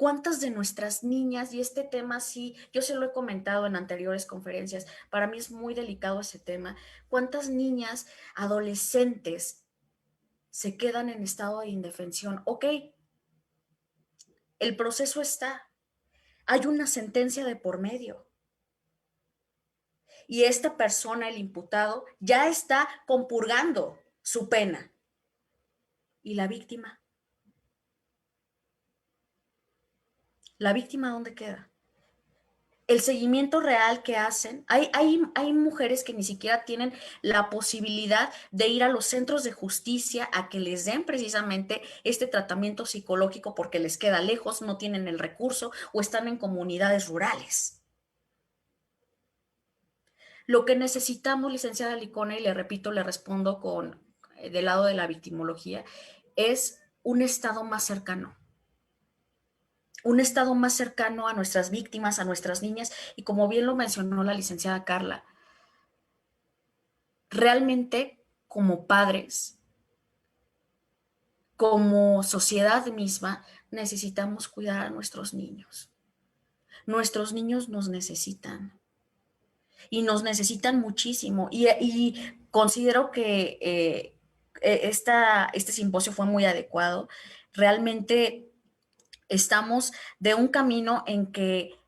¿Cuántas de nuestras niñas, y este tema sí, yo se lo he comentado en anteriores conferencias, para mí es muy delicado ese tema, cuántas niñas, adolescentes se quedan en estado de indefensión? Ok, el proceso está, hay una sentencia de por medio y esta persona, el imputado, ya está compurgando su pena. ¿Y la víctima? ¿La víctima dónde queda? El seguimiento real que hacen, hay mujeres que ni siquiera tienen la posibilidad de ir a los centros de justicia a que les den precisamente este tratamiento psicológico porque les queda lejos, no tienen el recurso o están en comunidades rurales. Lo que necesitamos, licenciada Licona, y le repito, le respondo del lado de la victimología, es un Estado más cercano. Un Estado más cercano a nuestras víctimas, a nuestras niñas, y como bien lo mencionó la licenciada Carla, realmente como padres, como sociedad misma, necesitamos cuidar a nuestros niños. Nuestros niños nos necesitan y nos necesitan muchísimo. Y considero que este simposio fue muy adecuado. Realmente estamos de un camino en que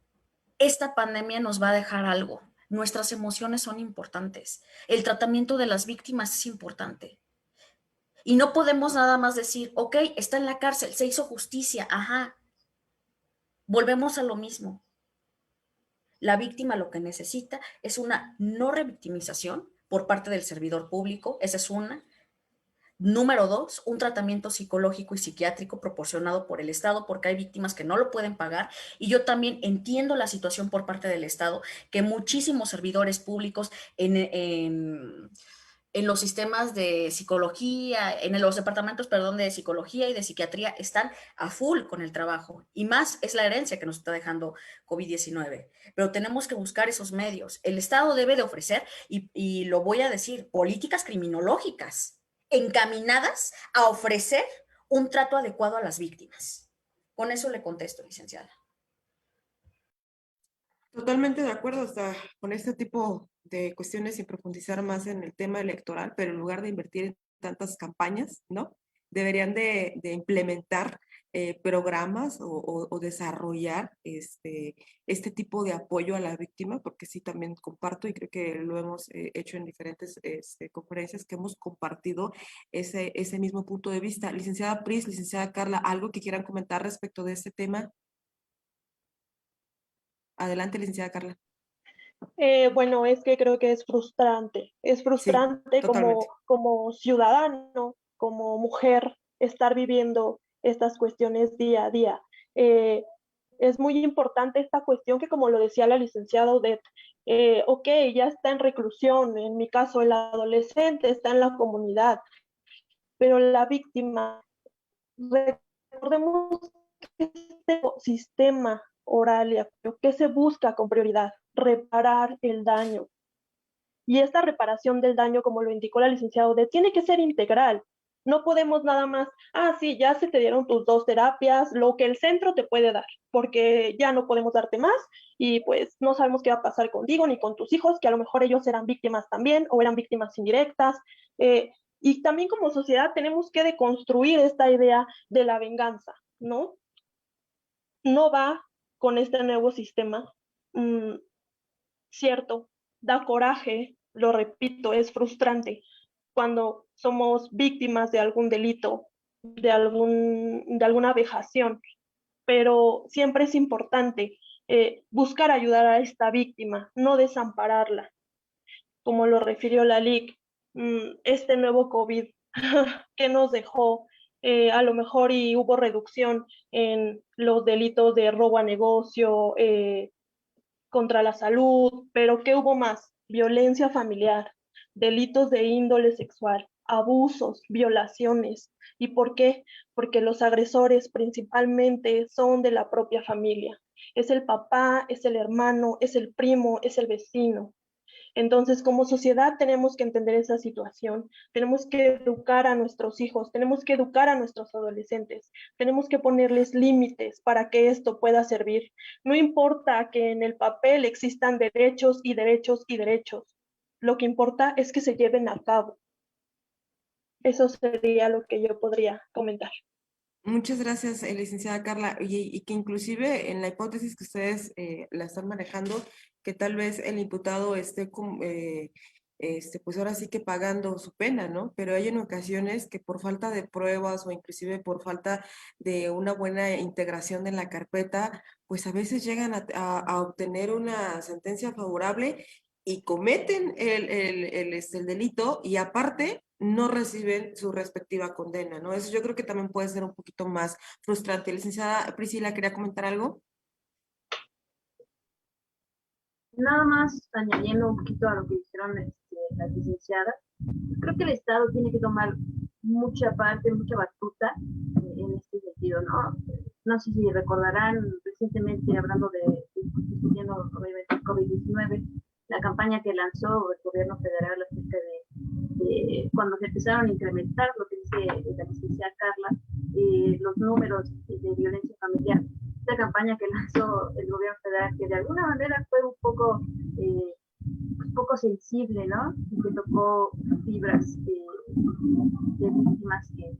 esta pandemia nos va a dejar algo. Nuestras emociones son importantes. El tratamiento de las víctimas es importante. Y no podemos nada más decir, ok, está en la cárcel, se hizo justicia, ajá. Volvemos a lo mismo. La víctima lo que necesita es una no revictimización por parte del servidor público, esa es una. Número 2, un tratamiento psicológico y psiquiátrico proporcionado por el Estado, porque hay víctimas que no lo pueden pagar. Y yo también entiendo la situación por parte del Estado, que muchísimos servidores públicos en los sistemas de psicología, en los departamentos, perdón, de psicología y de psiquiatría están a full con el trabajo. Y más es la herencia que nos está dejando COVID-19. Pero tenemos que buscar esos medios. El Estado debe de ofrecer, y lo voy a decir, políticas criminológicas encaminadas a ofrecer un trato adecuado a las víctimas. Con eso le contesto, licenciada. Totalmente de acuerdo, hasta con este tipo de cuestiones y profundizar más en el tema electoral, pero en lugar de invertir en tantas campañas, ¿no? Deberían de implementar programas o desarrollar este tipo de apoyo a la víctima, porque sí, también comparto y creo que lo hemos hecho en diferentes conferencias que hemos compartido ese mismo punto de vista. Licenciada Pris, licenciada Carla, ¿algo que quieran comentar respecto de este tema? Adelante, licenciada Carla. Bueno, es que creo que es Sí, frustrante totalmente. como ciudadano, como mujer, estar viviendo estas cuestiones día a día. Eh, es muy importante esta cuestión que, como lo decía la licenciada Odette, ok, ya está en reclusión, en mi caso el adolescente está en la comunidad, pero la víctima, recordemos que este sistema oral y apoyo, ¿qué se busca con prioridad? Reparar el daño. Y esta reparación del daño, como lo indicó la licenciada Odette, tiene que ser integral. No podemos nada más, sí, ya se te dieron tus 2 terapias, lo que el centro te puede dar, porque ya no podemos darte más y pues no sabemos qué va a pasar contigo ni con tus hijos, que a lo mejor ellos eran víctimas también o eran víctimas indirectas. Y también como sociedad tenemos que deconstruir esta idea de la venganza, ¿no? No va con este nuevo sistema. Cierto, da coraje, lo repito, es frustrante cuando somos víctimas de algún delito, de alguna vejación, pero siempre es importante buscar ayudar a esta víctima, no desampararla, como lo refirió la LIC, este nuevo COVID que nos dejó, a lo mejor y hubo reducción en los delitos de robo a negocio, contra la salud, pero ¿qué hubo más? Violencia familiar, delitos de índole sexual, abusos, violaciones. ¿Y por qué? Porque los agresores principalmente son de la propia familia. Es el papá, es el hermano, es el primo, es el vecino. Entonces, como sociedad tenemos que entender esa situación, tenemos que educar a nuestros hijos, tenemos que educar a nuestros adolescentes, tenemos que ponerles límites para que esto pueda servir. No importa que en el papel existan derechos y derechos y derechos, lo que importa es que se lleven a cabo. Eso sería lo que yo podría comentar. Muchas gracias, licenciada Carla. Y que inclusive en la hipótesis que ustedes la están manejando, que tal vez el imputado esté pues ahora sí que pagando su pena, ¿no? Pero hay en ocasiones que por falta de pruebas o inclusive por falta de una buena integración en la carpeta, pues a veces llegan a obtener una sentencia favorable y cometen el delito y aparte no reciben su respectiva condena, ¿no? Eso yo creo que también puede ser un poquito más frustrante. Licenciada Priscila, ¿quería comentar algo? Nada más añadiendo un poquito a lo que dijeron las licenciadas, creo que el Estado tiene que tomar mucha parte, mucha batuta en este sentido, ¿no? No sé si recordarán recientemente, hablando discutiendo obviamente el COVID-19, la campaña que lanzó el gobierno federal acerca de cuando se empezaron a incrementar, lo que dice la licenciada Carla, los números de violencia familiar. Esta campaña que lanzó el gobierno federal, que de alguna manera fue un poco sensible, ¿no? Y que tocó fibras de víctimas que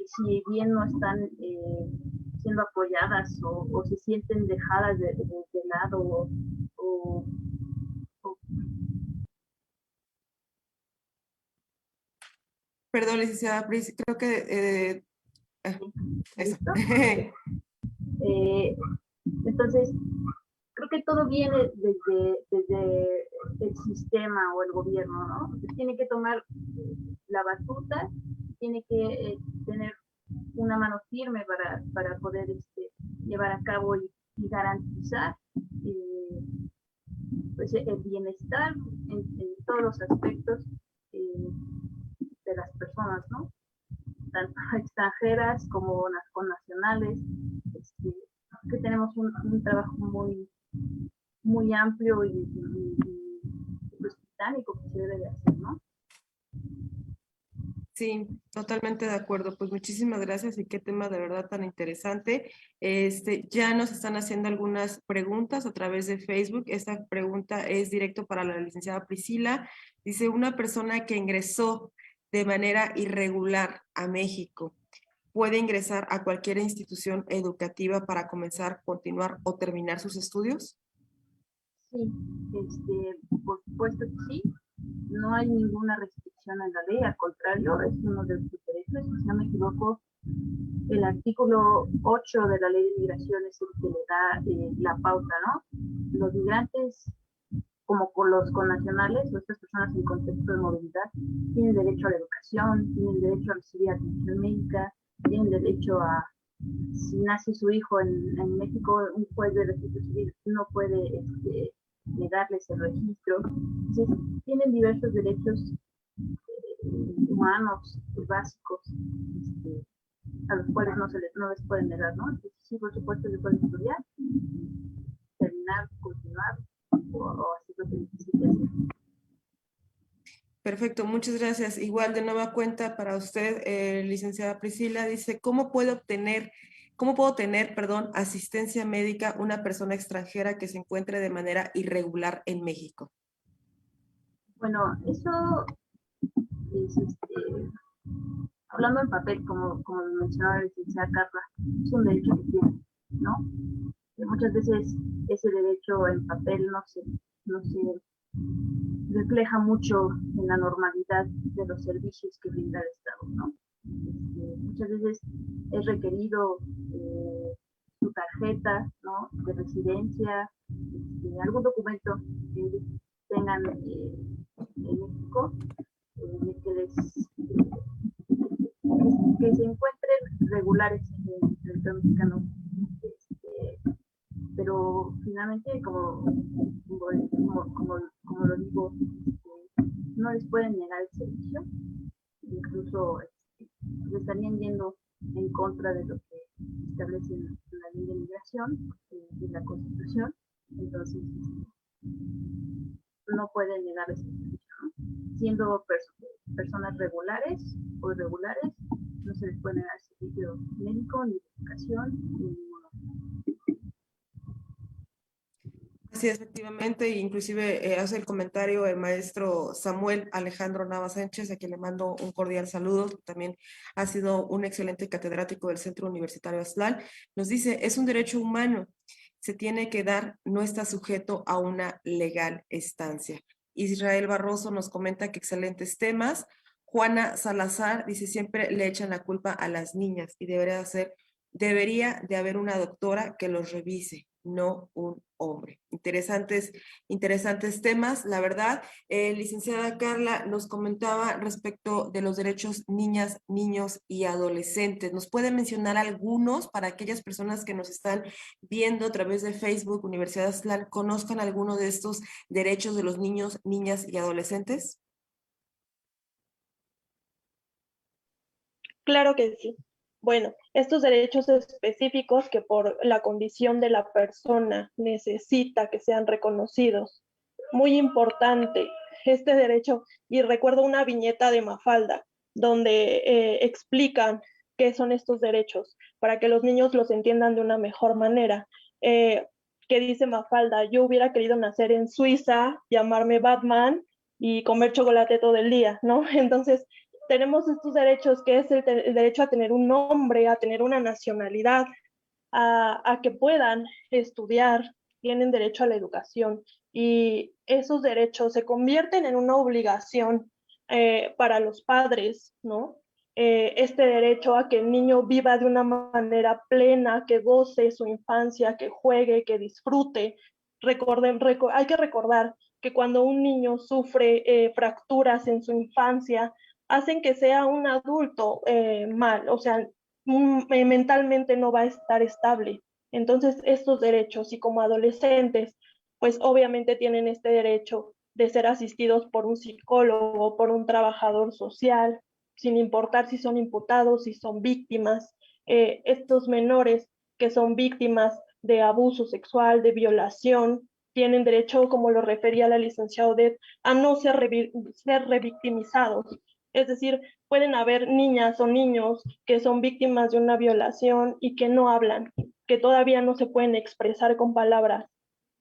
si bien no están siendo apoyadas o se sienten dejadas de lado o Perdón, licenciada Pris, creo que eso. ¿listo? Entonces, creo que todo viene desde el sistema o el gobierno, ¿no? Tiene que tomar la batuta, tiene que tener una mano firme para poder llevar a cabo y garantizar pues el bienestar en todos los aspectos de las personas, ¿no? Tanto extranjeras como nacionales. Que tenemos un trabajo muy amplio y pues, titánico que se debe de hacer, ¿no? Sí, totalmente de acuerdo. Pues muchísimas gracias y qué tema de verdad tan interesante. Ya nos están haciendo algunas preguntas a través de Facebook. Esta pregunta es directo para la licenciada Priscila. Dice, una persona que ingresó de manera irregular a México, ¿puede ingresar a cualquier institución educativa para comenzar, continuar o terminar sus estudios? Sí, por supuesto que sí. No hay ninguna restricción en la ley, al contrario, es uno de sus derechos. Si no me equivoco, el artículo 8 de la ley de migración es el que le da la pauta, ¿no? Los migrantes, como con los connacionales o estas personas en contexto de movilidad, tienen derecho a la educación, tienen derecho a recibir atención médica, tienen derecho a, si nace su hijo en México, un juez de registro civil no puede negarles el registro. Entonces, tienen diversos derechos humanos básicos a los cuales no les pueden negar, ¿no? Entonces, sí, por supuesto, se pueden estudiar, terminar, continuar o hacer lo que necesite hacer. Perfecto, muchas gracias. Igual de nueva cuenta para usted, licenciada Priscila, dice, ¿cómo puedo tener, asistencia médica una persona extranjera que se encuentre de manera irregular en México? Bueno, eso es, hablando en papel, como mencionaba la licenciada Carla, es un derecho que tiene, ¿no? Que muchas veces ese derecho en papel no se refleja mucho en la normalidad de los servicios que brinda el Estado, ¿no? Muchas veces es requerido su tarjeta, ¿no? De residencia, algún documento que tengan en México, que se encuentren regulares en el territorio mexicano. Pero finalmente, como lo digo, no les pueden negar el servicio, incluso estarían yendo en contra de lo que establece la ley de migración y la Constitución. Entonces, no puede negar ese servicio, ¿no? Siendo personas regulares o irregulares, no se les puede negar el servicio médico, ni de educación, ni ningún otro. Sí, efectivamente, inclusive hace el comentario el maestro Samuel Alejandro Nava Sánchez, a quien le mando un cordial saludo, también ha sido un excelente catedrático del Centro Universitario Aztlán, nos dice, es un derecho humano, se tiene que dar, no está sujeto a una legal estancia. Israel Barroso nos comenta que excelentes temas. Juana Salazar dice, siempre le echan la culpa a las niñas y debería de haber una doctora que los revise, no un hombre. Interesantes temas, la verdad. Licenciada Carla nos comentaba respecto de los derechos niñas, niños y adolescentes. ¿Nos puede mencionar algunos para aquellas personas que nos están viendo a través de Facebook, Universidad Aztlán, conozcan alguno de estos derechos de los niños, niñas y adolescentes? Claro que sí. Bueno, estos derechos específicos que por la condición de la persona necesita que sean reconocidos. Muy importante este derecho, y recuerdo una viñeta de Mafalda donde explican qué son estos derechos para que los niños los entiendan de una mejor manera. Que dice Mafalda, yo hubiera querido nacer en Suiza, llamarme Batman y comer chocolate todo el día, ¿no? Entonces, tenemos estos derechos, que es el derecho a tener un nombre, a tener una nacionalidad, a que puedan estudiar, tienen derecho a la educación, y esos derechos se convierten en una obligación para los padres, ¿no? Este derecho a que el niño viva de una manera plena, que goce su infancia, que juegue, que disfrute. Hay que recordar que cuando un niño sufre fracturas en su infancia, hacen que sea un adulto mal, o sea, mentalmente no va a estar estable. Entonces, estos derechos, y como adolescentes, pues obviamente tienen este derecho de ser asistidos por un psicólogo, por un trabajador social, sin importar si son imputados, si son víctimas. Estos menores que son víctimas de abuso sexual, de violación, tienen derecho, como lo refería la licenciada Odette, a no ser revictimizados. Es decir, pueden haber niñas o niños que son víctimas de una violación y que no hablan, que todavía no se pueden expresar con palabras.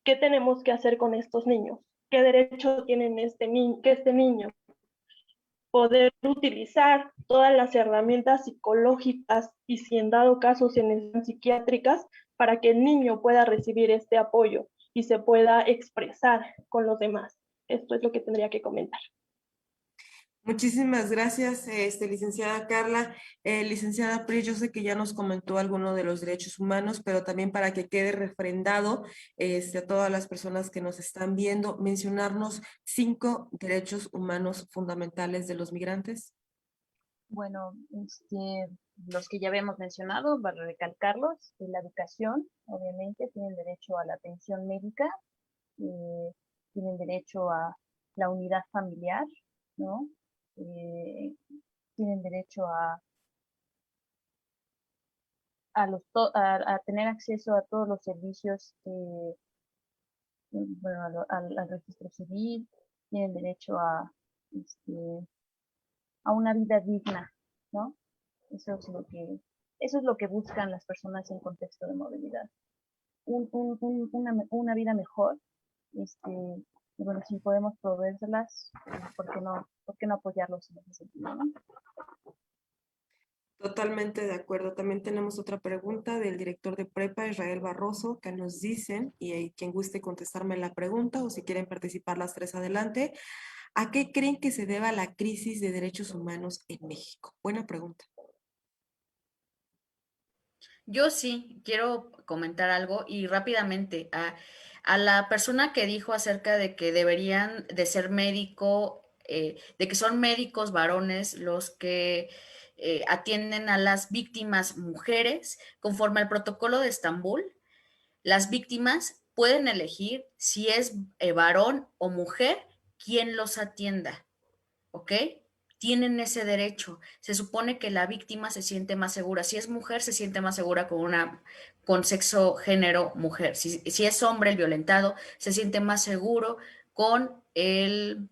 ¿Qué tenemos que hacer con estos niños? ¿Qué derecho tienen este niño? Poder utilizar todas las herramientas psicológicas y, si en dado caso se necesitan psiquiátricas, para que el niño pueda recibir este apoyo y se pueda expresar con los demás. Esto es lo que tendría que comentar. Muchísimas gracias, licenciada Carla. Licenciada Pris, yo sé que ya nos comentó alguno de los derechos humanos, pero también para que quede refrendado a todas las personas que nos están viendo, mencionarnos 5 derechos humanos fundamentales de los migrantes. Bueno, los que ya habíamos mencionado, para recalcarlos, la educación, obviamente, tienen derecho a la atención médica, tienen derecho a la unidad familiar, ¿no? Tienen derecho a tener acceso a todos los servicios, bueno, al registro civil, tienen derecho a una vida digna, ¿no? Eso es lo que buscan las personas en contexto de movilidad. Una vida mejor, y bueno, si podemos proveérselas, ¿por qué no apoyarlos en ese sentido, ¿no? Totalmente de acuerdo. También tenemos otra pregunta del director de prepa, Israel Barroso, que nos dicen, y quien guste contestarme la pregunta o si quieren participar las 3 adelante, ¿a qué creen que se deba la crisis de derechos humanos en México? Buena pregunta. Yo sí quiero comentar algo y rápidamente a la persona que dijo acerca de que deberían de ser médico, de que son médicos varones los que atienden a las víctimas mujeres, conforme al protocolo de Estambul, las víctimas pueden elegir si es varón o mujer quien los atienda, ¿ok? Tienen ese derecho. Se supone que la víctima se siente más segura. Si es mujer, se siente más segura con sexo, género, mujer. Si es hombre el violentado, se siente más seguro con el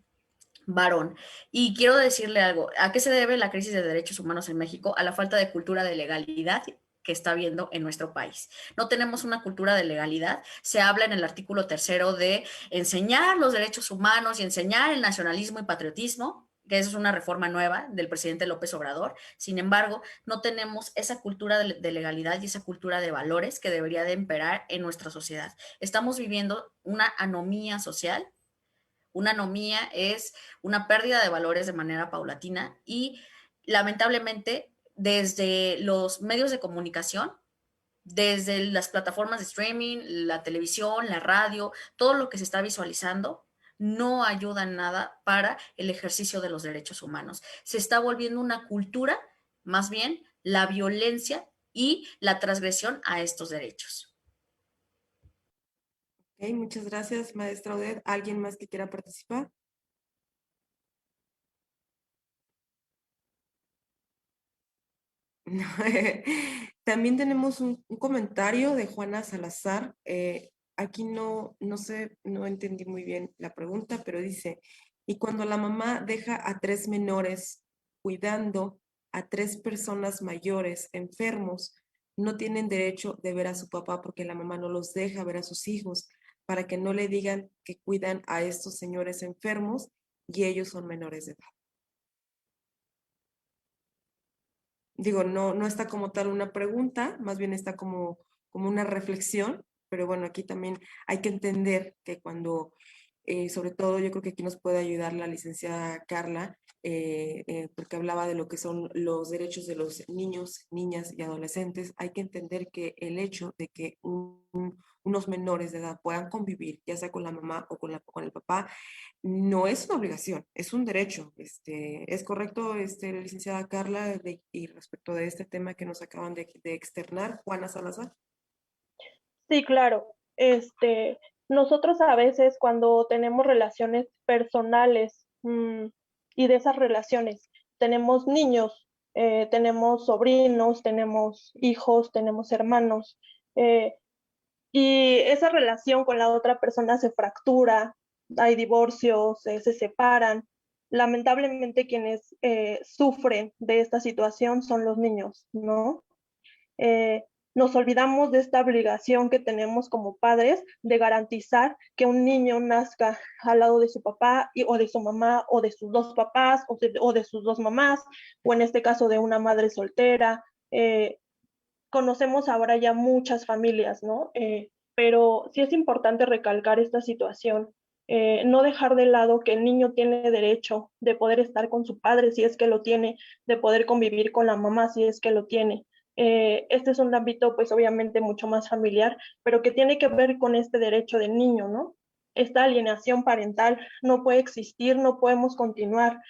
varón. Y quiero decirle algo, ¿a qué se debe la crisis de derechos humanos en México? A la falta de cultura de legalidad que está habiendo en nuestro país. No tenemos una cultura de legalidad. Se habla en el artículo 3 de enseñar los derechos humanos y enseñar el nacionalismo y patriotismo, que eso es una reforma nueva del presidente López Obrador. Sin embargo, no tenemos esa cultura de legalidad y esa cultura de valores que debería de imperar en nuestra sociedad. Estamos viviendo una anomía social. Una anomía es una pérdida de valores de manera paulatina y lamentablemente desde los medios de comunicación, desde las plataformas de streaming, la televisión, la radio, todo lo que se está visualizando no ayuda en nada para el ejercicio de los derechos humanos. Se está volviendo una cultura, más bien, la violencia y la transgresión a estos derechos. Ok, muchas gracias, maestra Odette. ¿Alguien más que quiera participar? No, también tenemos un comentario de Juana Salazar. Aquí no sé, no entendí muy bien la pregunta, pero dice, y cuando la mamá deja a 3 menores cuidando a 3 personas mayores enfermos, no tienen derecho de ver a su papá porque la mamá no los deja ver a sus hijos para que no le digan que cuidan a estos señores enfermos y ellos son menores de edad. Digo, no está como tal una pregunta, más bien está como una reflexión, pero bueno, aquí también hay que entender que cuando, sobre todo yo creo que aquí nos puede ayudar la licenciada Carla, porque hablaba de lo que son los derechos de los niños, niñas y adolescentes, hay que entender que el hecho de que unos menores de edad puedan convivir, ya sea con la mamá o con el papá, no es una obligación, es un derecho. ¿Es correcto, licenciada Carla, y respecto de este tema que nos acaban de externar, Juana Salazar? Sí, claro. Nosotros a veces cuando tenemos relaciones personales y de esas relaciones tenemos niños, tenemos sobrinos, tenemos hijos, tenemos hermanos, eh, y esa relación con la otra persona se fractura, hay divorcios, se separan. Lamentablemente quienes sufren de esta situación son los niños, ¿no? eh, Nos olvidamos de esta obligación que tenemos como padres de garantizar que un niño nazca al lado de su papá o de su mamá o de sus dos papás o de sus dos mamás o en este caso de una madre soltera. Conocemos ahora ya muchas familias, ¿no? Pero sí es importante recalcar esta situación. No dejar de lado que el niño tiene derecho de poder estar con su padre si es que lo tiene, de poder convivir con la mamá si es que lo tiene. Este es un ámbito, pues obviamente mucho más familiar, pero que tiene que ver con este derecho del niño, ¿no? Esta alienación parental no puede existir, no podemos continuar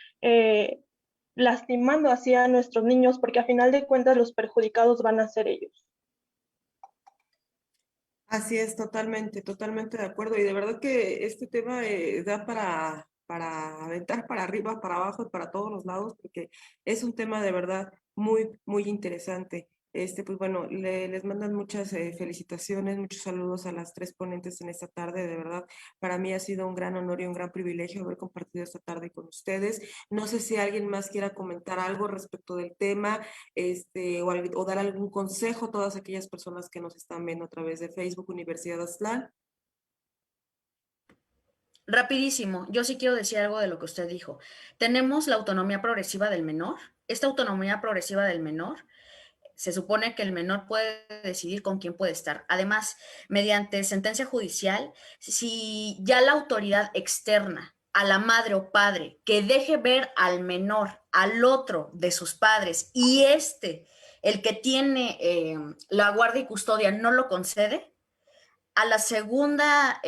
lastimando así a nuestros niños, porque a final de cuentas los perjudicados van a ser ellos. Así es, totalmente de acuerdo. Y de verdad que este tema da para aventar para arriba, para abajo y para todos los lados, porque es un tema de verdad muy interesante. Pues bueno, les mandan muchas felicitaciones, muchos saludos a las 3 ponentes en esta tarde. De verdad, para mí ha sido un gran honor y un gran privilegio haber compartido esta tarde con ustedes. No sé si alguien más quiera comentar algo respecto del tema, o dar algún consejo a todas aquellas personas que nos están viendo a través de Facebook Universidad Aztlán. Rapidísimo, yo sí quiero decir algo de lo que usted dijo. Tenemos la autonomía progresiva del menor. Esta autonomía progresiva del menor se supone que el menor puede decidir con quién puede estar. Además, mediante sentencia judicial, si ya la autoridad externa a la madre o padre que deje ver al menor, al otro de sus padres, y el que tiene la guardia y custodia, no lo concede, a la segunda,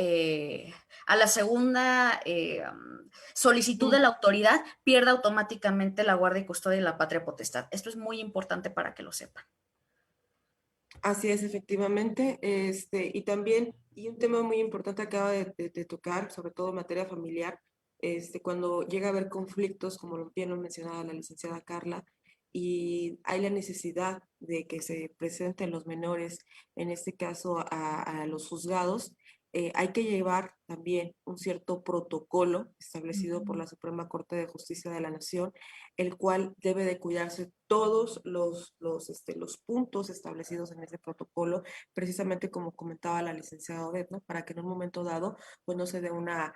solicitud de la autoridad, pierde automáticamente la guardia y custodia y la patria potestad. Esto es muy importante para que lo sepan. Así es, efectivamente. Y también, y un tema muy importante acaba de tocar, sobre todo en materia familiar, cuando llega a haber conflictos, como bien lo mencionaba la licenciada Carla, y hay la necesidad de que se presenten los menores, en este caso a los juzgados, hay que llevar también un cierto protocolo establecido por la Suprema Corte de Justicia de la Nación, el cual debe de cuidarse todos los puntos establecidos en ese protocolo, precisamente como comentaba la licenciada Odette, ¿no? Para que en un momento dado pues no se dé una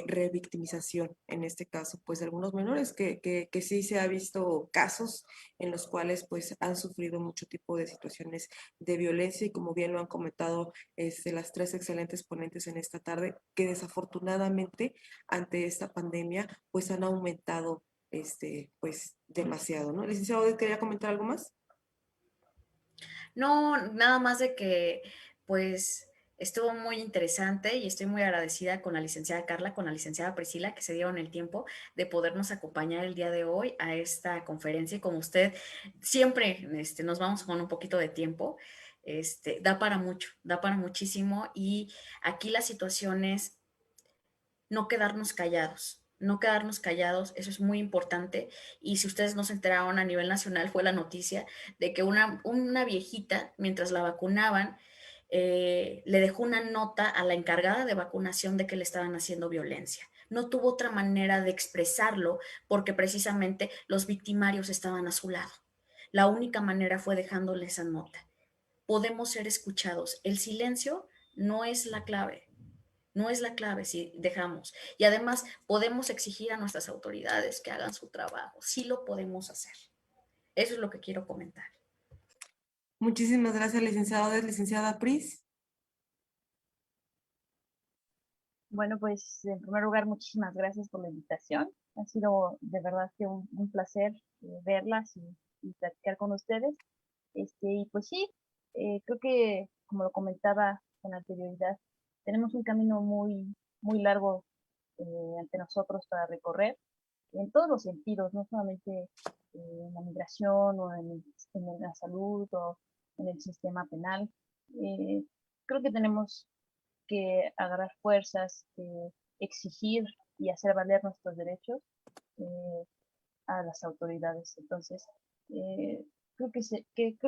revictimización, en este caso, pues de algunos menores, que sí se ha visto casos en los cuales pues han sufrido mucho tipo de situaciones de violencia, y como bien lo han comentado las tres excelentes ponentes en esta tarde, que desafortunadamente ante esta pandemia pues han aumentado pues demasiado, ¿no? Licenciado, ¿quería comentar algo más? No, nada más de que pues estuvo muy interesante y estoy muy agradecida con la licenciada Carla, con la licenciada Priscila, que se dieron el tiempo de podernos acompañar el día de hoy a esta conferencia. Y como usted siempre nos vamos con un poquito de tiempo, da para mucho, da para muchísimo, y aquí la situación es no quedarnos callados. No quedarnos callados, eso es muy importante. Y si ustedes no se enteraron, a nivel nacional fue la noticia de que una viejita, mientras la vacunaban, le dejó una nota a la encargada de vacunación de que le estaban haciendo violencia. No tuvo otra manera de expresarlo porque precisamente los victimarios estaban a su lado. La única manera fue dejándole esa nota. Podemos ser escuchados. El silencio no es la clave. No es la clave si dejamos. Y además podemos exigir a nuestras autoridades que hagan su trabajo. Sí lo podemos hacer. Eso es lo que quiero comentar. Muchísimas gracias, licenciada. Licenciada Pris. Bueno, pues en primer lugar, muchísimas gracias por la invitación. Ha sido de verdad que un placer verlas y platicar con ustedes. Y pues sí, creo que, como lo comentaba con anterioridad, tenemos un camino muy, muy largo ante nosotros para recorrer en todos los sentidos, no solamente en la migración o en la salud o en el sistema penal. Creo que tenemos que agarrar fuerzas, exigir y hacer valer nuestros derechos a las autoridades. Entonces, creo que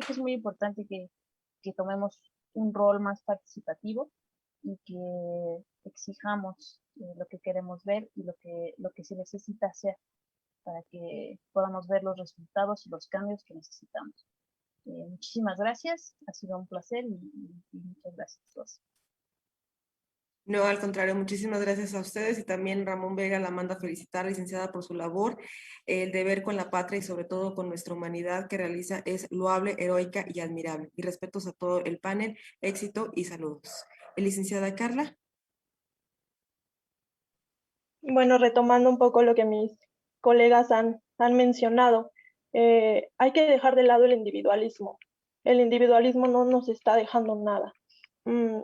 es muy importante que tomemos un rol más participativo y que exijamos lo que queremos ver y lo que se necesita hacer para que podamos ver los resultados y los cambios que necesitamos. Muchísimas gracias, ha sido un placer y muchas gracias a todos. No, al contrario, muchísimas gracias a ustedes, y también Ramón Vega la manda a felicitar, licenciada, por su labor. El deber con la patria y sobre todo con nuestra humanidad que realiza es loable, heroica y admirable. Y respetos a todo el panel, éxito y saludos. Licenciada Carla. Bueno, retomando un poco lo que mis colegas han mencionado, hay que dejar de lado el individualismo. El individualismo no nos está dejando nada.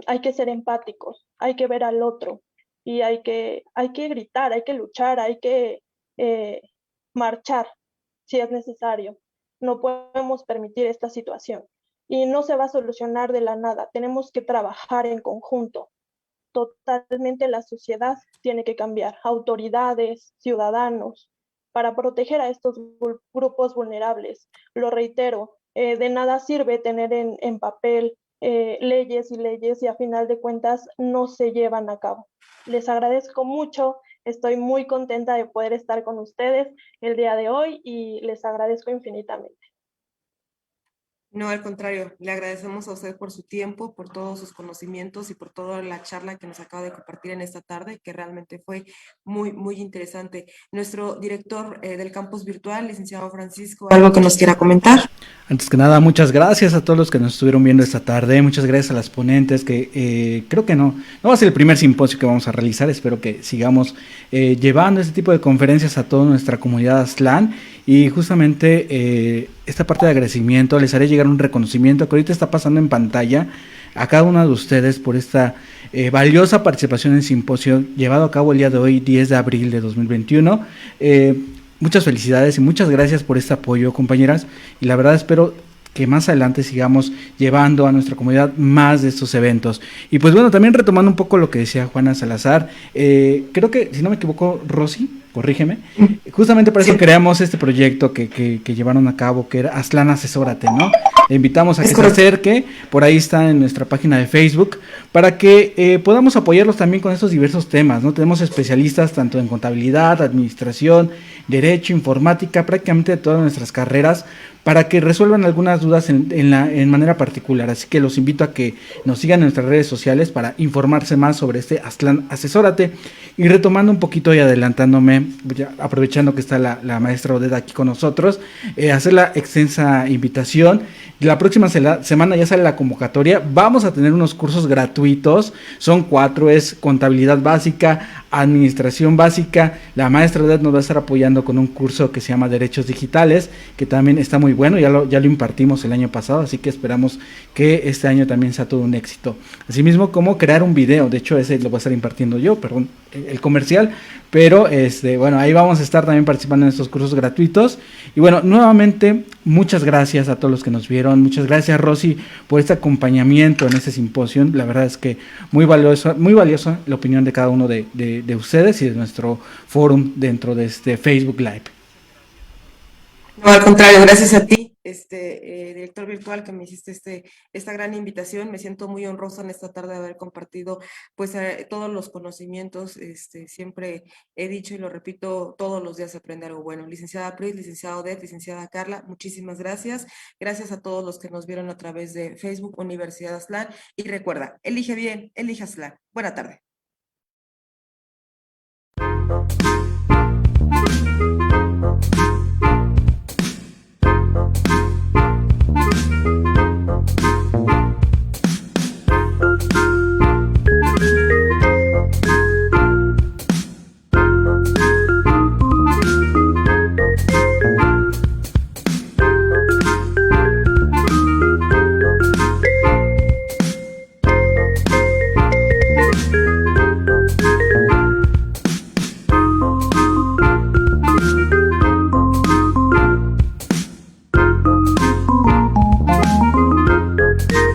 Hay que ser empáticos, hay que ver al otro y hay que gritar, hay que luchar, hay que marchar si es necesario. No podemos permitir esta situación y no se va a solucionar de la nada. Tenemos que trabajar en conjunto. Totalmente la sociedad tiene que cambiar, autoridades, ciudadanos, para proteger a estos grupos vulnerables. Lo reitero, de nada sirve tener en papel leyes y leyes y a final de cuentas no se llevan a cabo. Les agradezco mucho, estoy muy contenta de poder estar con ustedes el día de hoy y les agradezco infinitamente. No, al contrario, le agradecemos a usted por su tiempo, por todos sus conocimientos y por toda la charla que nos acaba de compartir en esta tarde, que realmente fue muy, muy interesante. Nuestro director del campus virtual, licenciado Francisco, ¿algo que nos quiera comentar? Antes que nada, muchas gracias a todos los que nos estuvieron viendo esta tarde, muchas gracias a las ponentes, que creo que no va a ser el primer simposio que vamos a realizar, espero que sigamos llevando este tipo de conferencias a toda nuestra comunidad Aztlán, y justamente esta parte de agradecimiento, les haré llegar un reconocimiento que ahorita está pasando en pantalla a cada uno de ustedes por esta valiosa participación en el simposio llevado a cabo el día de hoy, 10 de abril de 2021. Muchas felicidades y muchas gracias por este apoyo, compañeras, y la verdad espero que más adelante sigamos llevando a nuestra comunidad más de estos eventos. Y pues bueno, también retomando un poco lo que decía Juana Salazar, creo que, si no me equivoco, Rosy, corrígeme, justamente por eso creamos este proyecto que llevaron a cabo, que era Aztlán Asesórate, ¿no? Le invitamos a que se acerque, por ahí está en nuestra página de Facebook, para que podamos apoyarlos también con estos diversos temas, ¿no? Tenemos especialistas tanto en contabilidad, administración, derecho, informática, prácticamente de todas nuestras carreras, para que resuelvan algunas dudas en manera particular. Así que los invito a que nos sigan en nuestras redes sociales para informarse más sobre este Aztlán Asesórate. Y retomando un poquito y adelantándome, ya aprovechando que está la maestra Odette aquí con nosotros, hacer la extensa invitación. La próxima semana ya sale la convocatoria. Vamos a tener unos cursos gratuitos. Son 4, es contabilidad básica, administración básica. La maestra Odette nos va a estar apoyando con un curso que se llama Derechos Digitales, que también está muy bueno, ya lo impartimos el año pasado, así que esperamos que este año también sea todo un éxito. Asimismo, cómo crear un video, de hecho ese lo voy a estar impartiendo yo, perdón, el comercial, pero bueno, ahí vamos a estar también participando en estos cursos gratuitos. Y bueno, nuevamente, muchas gracias a todos los que nos vieron, muchas gracias Rosy por este acompañamiento en este simposio. La verdad es que muy valiosa la opinión de cada uno de ustedes y de nuestro forum dentro de este Facebook Live. No, al contrario, gracias a ti, director virtual, que me hiciste esta gran invitación. Me siento muy honrosa en esta tarde de haber compartido pues todos los conocimientos. Siempre he dicho y lo repito, todos los días se aprende algo bueno. Licenciada Pris, licenciada Odette, licenciada Carla, muchísimas gracias. Gracias a todos los que nos vieron a través de Facebook Universidad Aztlán. Y recuerda, elige bien, elige Aztlán. Buena tarde.